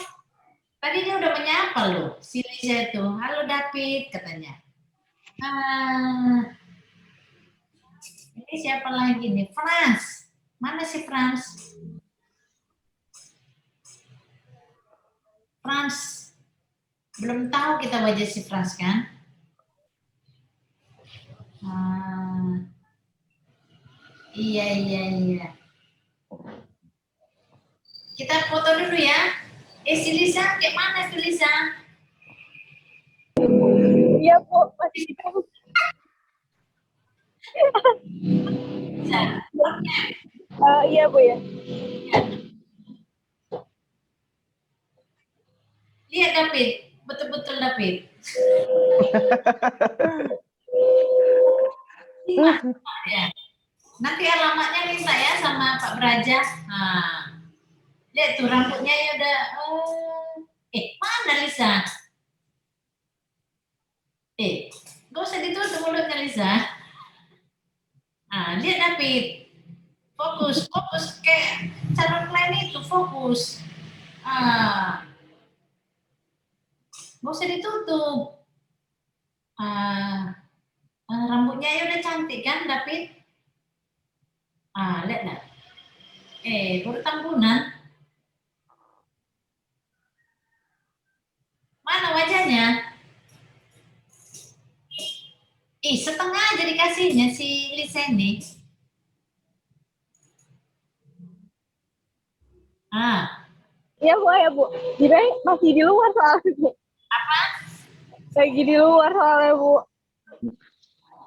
Tadi dia udah menyapa loh. Si Lisa itu. Halo David, katanya. Ini siapa lagi nih? Frans. Mana si Frans? Frans. Belum tahu kita wajah si Frans kan? Iya. Kita foto dulu ya. Si Lisa, kayak mana tuh Lisa? Iya, Bu. Masih di Lisa. Iya, Bu ya. Lihat David, betul-betul David. Ya. Nanti alamatnya minta ya sama Pak Braja. Lihat tuh rambutnya ya udah. Mana Lisa? Gak usah ditutup mulutnya Lisa. Lihat David. Fokus kayak calon lain itu fokus. Gak usah ditutup. Rambutnya ya udah cantik kan David? Lihat lah. Baru tambunan. Mana wajahnya? Setengah aja dikasihnya si Lisa ini. Iya, Bu, ya, Bu. Jadi masih di luar soalnya, Bu. Apa? Lagi di luar soalnya, Bu.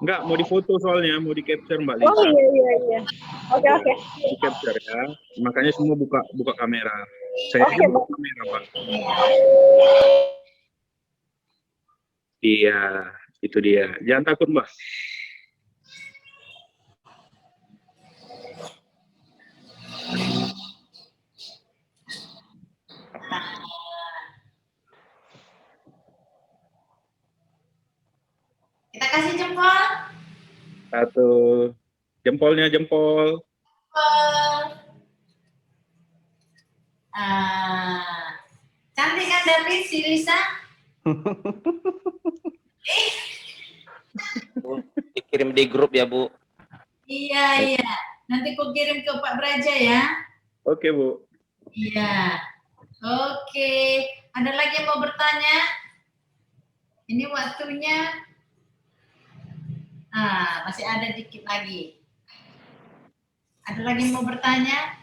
Enggak, mau difoto soalnya, mau di-capture Mbak Lisa. Oh, iya. Oke. Di-capture ya. Makanya semua buka kamera. Saya Oke, buka Mbak. kamera, Pak. Iya, itu dia. Jangan takut, Mbak. Kita kasih jempol. Satu. Jempolnya jempol. Cantik kan David si Lisa? Dikirim di grup ya, Bu. Iya. Nanti ku kirim ke Pak Braja ya. Oke, Bu. Iya. Oke. Ada lagi yang mau bertanya? Ini waktunya. Masih ada dikit lagi. Ada lagi yang mau bertanya?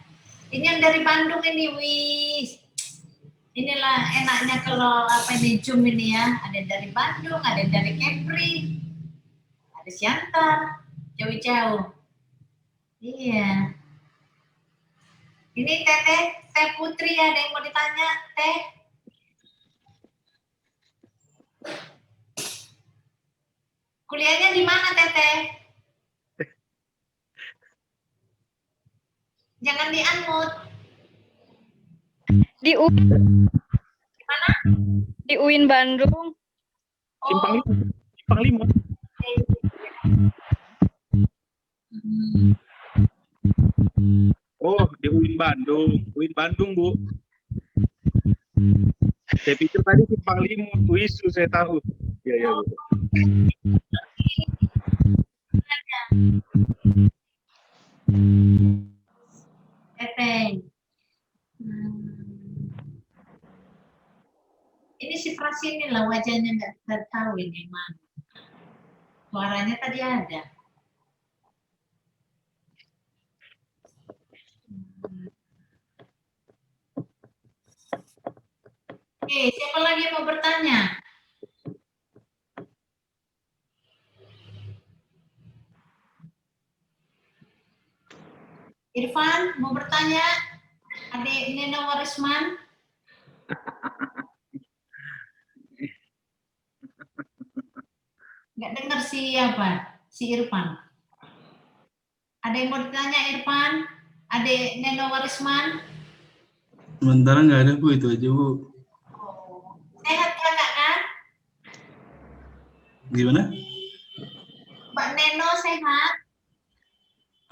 Ini yang dari Bandung ini, wis. Inilah enaknya kalau ini Zoom ini ya. Ada yang dari Bandung, ada yang dari Kepri, ada Siantar, jauh-jauh. Iya. Ini Teh Putri ada yang mau ditanya, Teh? Kuliahnya di mana, Teteh? Jangan dianmut. Di Mana? Di UIN Bandung. Simpang 5. Oh, di UIN Bandung. UIN Bandung, Bu. Saya pikir tadi Simpang 5, Wisu saya tahu. Iya, Bu. Teteh. Ini si Prasini lah wajahnya nggak tahu ini mana. Suaranya tadi ada. Oke, siapa lagi yang mau bertanya? Irfan mau bertanya? Adik Neno Warisman? Nggak dengar siapa? Si Irfan. Ada yang mau ditanya Irfan? Adik Neno Warisman? Sementara nggak ada Bu, itu aja Bu. Oh. Sehat kakak kan? Gimana? Mbak Neno sehat?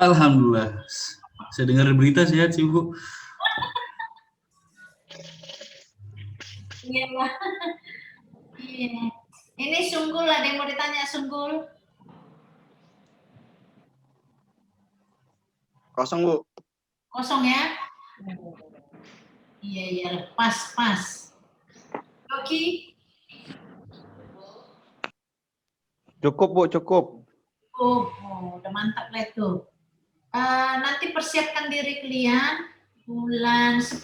Alhamdulillah. Saya dengar berita sehat sih Bu. Iya lah. Iya. Ini Sunggul, ada yang mau ditanya Sunggul? Kosong Bu. Kosong ya? Iya, pas. Oke. Cukup Bu, cukup. Oh, udah mantap lah itu. Nanti persiapkan diri kalian, bulan 10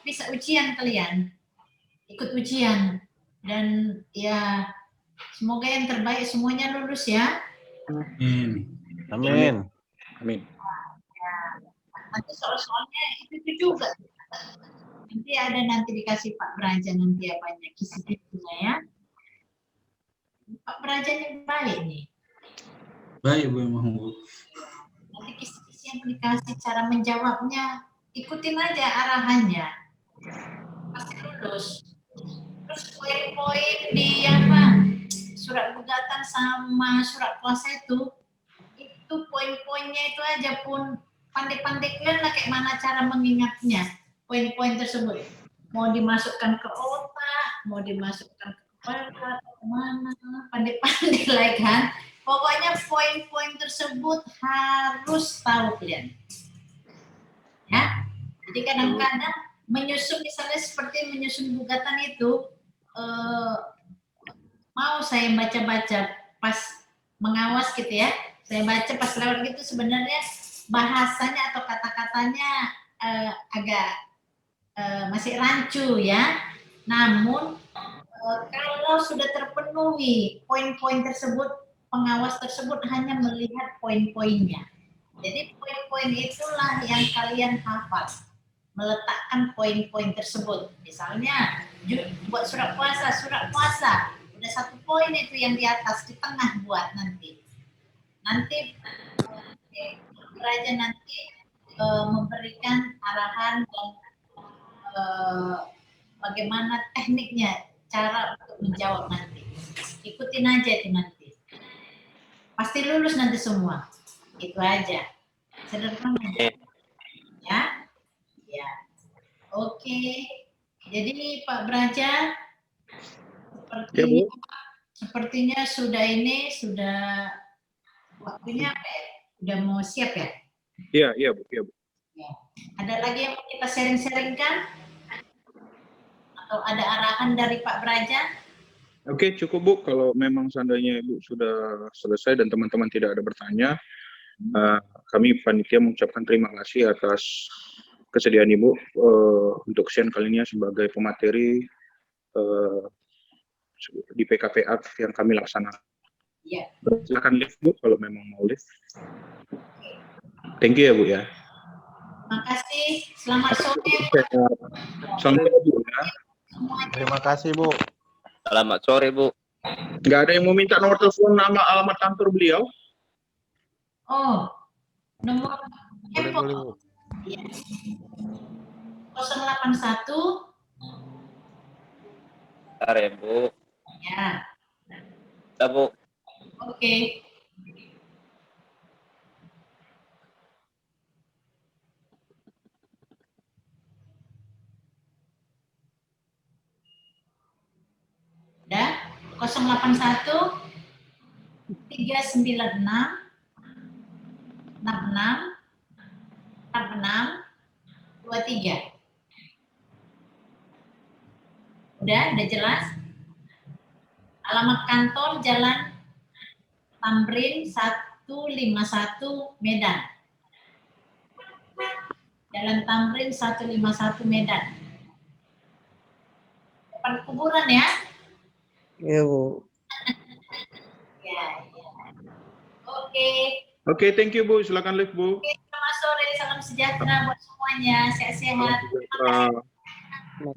bisa ujian kalian. Ikut ujian. Dan ya, semoga yang terbaik semuanya lulus ya. Amin. Amin. Nanti soal-soalnya itu juga. Nanti ada dikasih Pak Braja nanti apanya, kisi-kisinya ya. Pak Braja yang baik nih. Baik Bu, emang Bu. Nanti kisi-kisi yang dikasih cara menjawabnya, ikutin aja arahannya. Pasti lulus. Terus poin-poin di surat gugatan sama surat kuasa itu poin-poinnya itu aja pun pandai-pandai kalian lah kayak mana cara mengingatnya poin-poin tersebut. Mau dimasukkan ke otak, mau dimasukkan ke kepala, kemana, pandai-pandai lah kan. Pokoknya poin-poin tersebut harus tahu kalian. Ya, jadi kadang-kadang menyusun misalnya seperti menyusun gugatan itu, mau saya baca-baca pas mengawas gitu ya, saya baca pas lewat gitu sebenarnya bahasanya atau kata-katanya agak masih rancu ya. Namun kalau sudah terpenuhi poin-poin tersebut, pengawas tersebut hanya melihat poin-poinnya. Jadi poin-poin itulah yang kalian hafal, meletakkan poin-poin tersebut. Misalnya buat surat puasa, udah 1 poin itu yang di atas, di tengah buat nanti Raja nanti memberikan arahan dan bagaimana tekniknya, cara untuk menjawab nanti. Ikutin aja itu nanti. Pasti lulus nanti semua. Itu aja. Sederhana. Ya. Ya. Oke. Jadi Pak Braja, sepertinya sudah waktunya apa ya? Udah mau siap ya? Iya Bu. Ya. Ada lagi yang mau kita sharing-sharingkan? Atau ada arahan dari Pak Braja? Oke, cukup Bu. Kalau memang seandainya Ibu sudah selesai dan teman-teman tidak ada bertanya, kami panitia mengucapkan terima kasih atas kesediaan Ibu untuk kesian kali ini sebagai pemateri di PKPA yang kami laksanakan. Ya. Silakan live Bu kalau memang mau live. Thank you ya Bu ya. Makasih. Selamat sore. Selamat sore Bu ya. Terima kasih Bu. Selamat sore Bu. Nggak ada yang mau minta nomor telepon, nama, alamat kantor beliau? Oh, nomor Boleh Bu. 081. Bentar ya Bu. Ya. Udah Bu. Oke. Udah? 081 396 66 23. Udah jelas? Alamat kantor Jalan Tamrin 151 Medan. Jalan Tamrin 151 Medan. depan kuburan ya. Iya, Bu. Ya. Oke. Oke, thank you Bu. Silakan live Bu. Selamat sore, salam sejahtera buat semuanya. Sehat-sehat.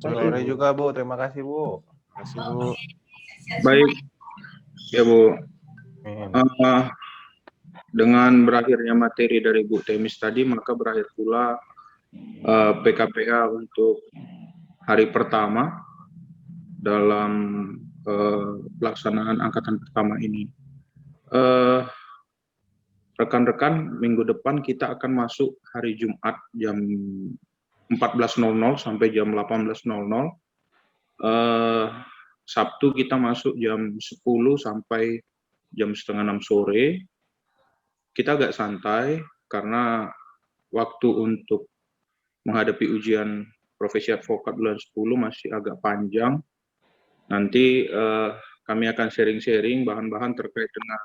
Sore juga Bu, terima kasih Bu. Terima kasih Bu. Baik, ya Bu. Amin. Dengan berakhirnya materi dari Bu Temis tadi, maka berakhir pula PKPA untuk hari pertama dalam pelaksanaan angkatan pertama ini. Rekan-rekan, minggu depan kita akan masuk hari Jumat jam 14.00 sampai jam 18.00. Sabtu kita masuk jam 10 sampai jam setengah 6 sore. Kita agak santai karena waktu untuk menghadapi ujian profesi advokat bulan 10 masih agak panjang. Nanti kami akan sharing-sharing bahan-bahan terkait dengan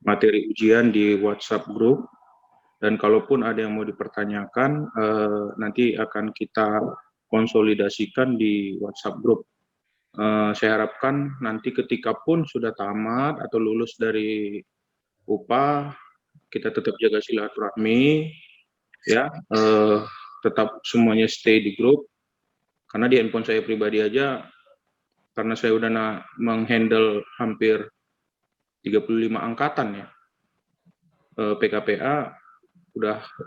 materi ujian di WhatsApp group. Dan kalaupun ada yang mau dipertanyakan, nanti akan kita konsolidasikan di WhatsApp group. Saya harapkan nanti ketika pun sudah tamat atau lulus dari UPA, kita tetap jaga silaturahmi, ya, tetap semuanya stay di grup. Karena di handphone saya pribadi aja, karena saya udah menghandle hampir 35 angkatan ya, PKPA,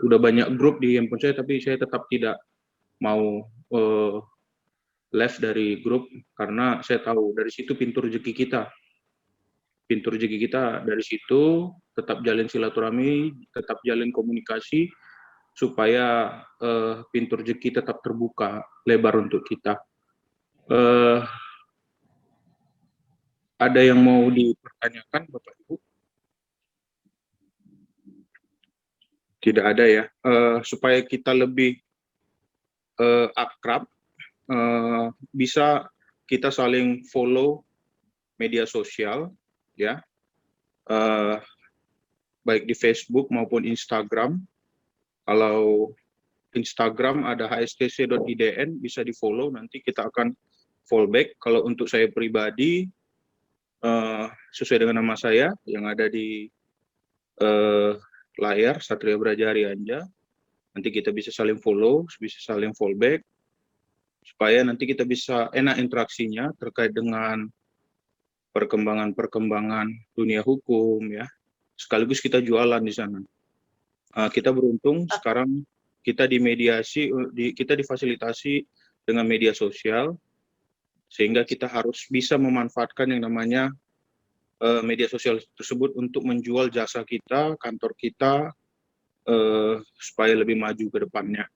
udah banyak grup di handphone saya, tapi saya tetap tidak mau left dari grup karena saya tahu dari situ pintu rezeki kita. Pintu rezeki kita dari situ, tetap jalin silaturahmi, tetap jalin komunikasi, supaya pintu rezeki tetap terbuka lebar untuk kita. Ada yang mau dipertanyakan, Bapak Ibu? Tidak ada ya. Supaya kita lebih akrab, bisa kita saling follow media sosial, ya, baik di Facebook maupun Instagram. Kalau Instagram ada hstc.idn, bisa di follow, nanti kita akan fallback. Kalau untuk saya pribadi, sesuai dengan nama saya yang ada di layar, Satria Braja Arianja, nanti kita bisa saling follow, bisa saling fallback, supaya nanti kita bisa enak interaksinya terkait dengan perkembangan dunia hukum, ya. Sekaligus kita jualan di sana. Kita beruntung sekarang kita dimediasi, kita difasilitasi dengan media sosial, sehingga kita harus bisa memanfaatkan yang namanya media sosial tersebut untuk menjual jasa kita, kantor kita, supaya lebih maju ke depannya.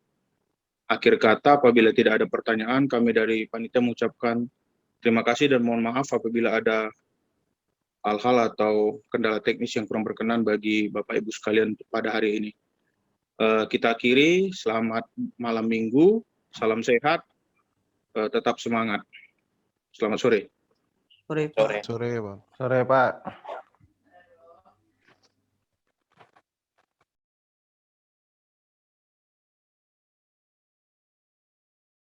Akhir kata, apabila tidak ada pertanyaan, kami dari panitia mengucapkan terima kasih dan mohon maaf apabila ada hal-hal atau kendala teknis yang kurang berkenan bagi Bapak Ibu sekalian pada hari ini. Kita akhiri, selamat malam minggu, salam sehat, tetap semangat. Selamat sore. Sore, Sore, Bang. Sore Pak.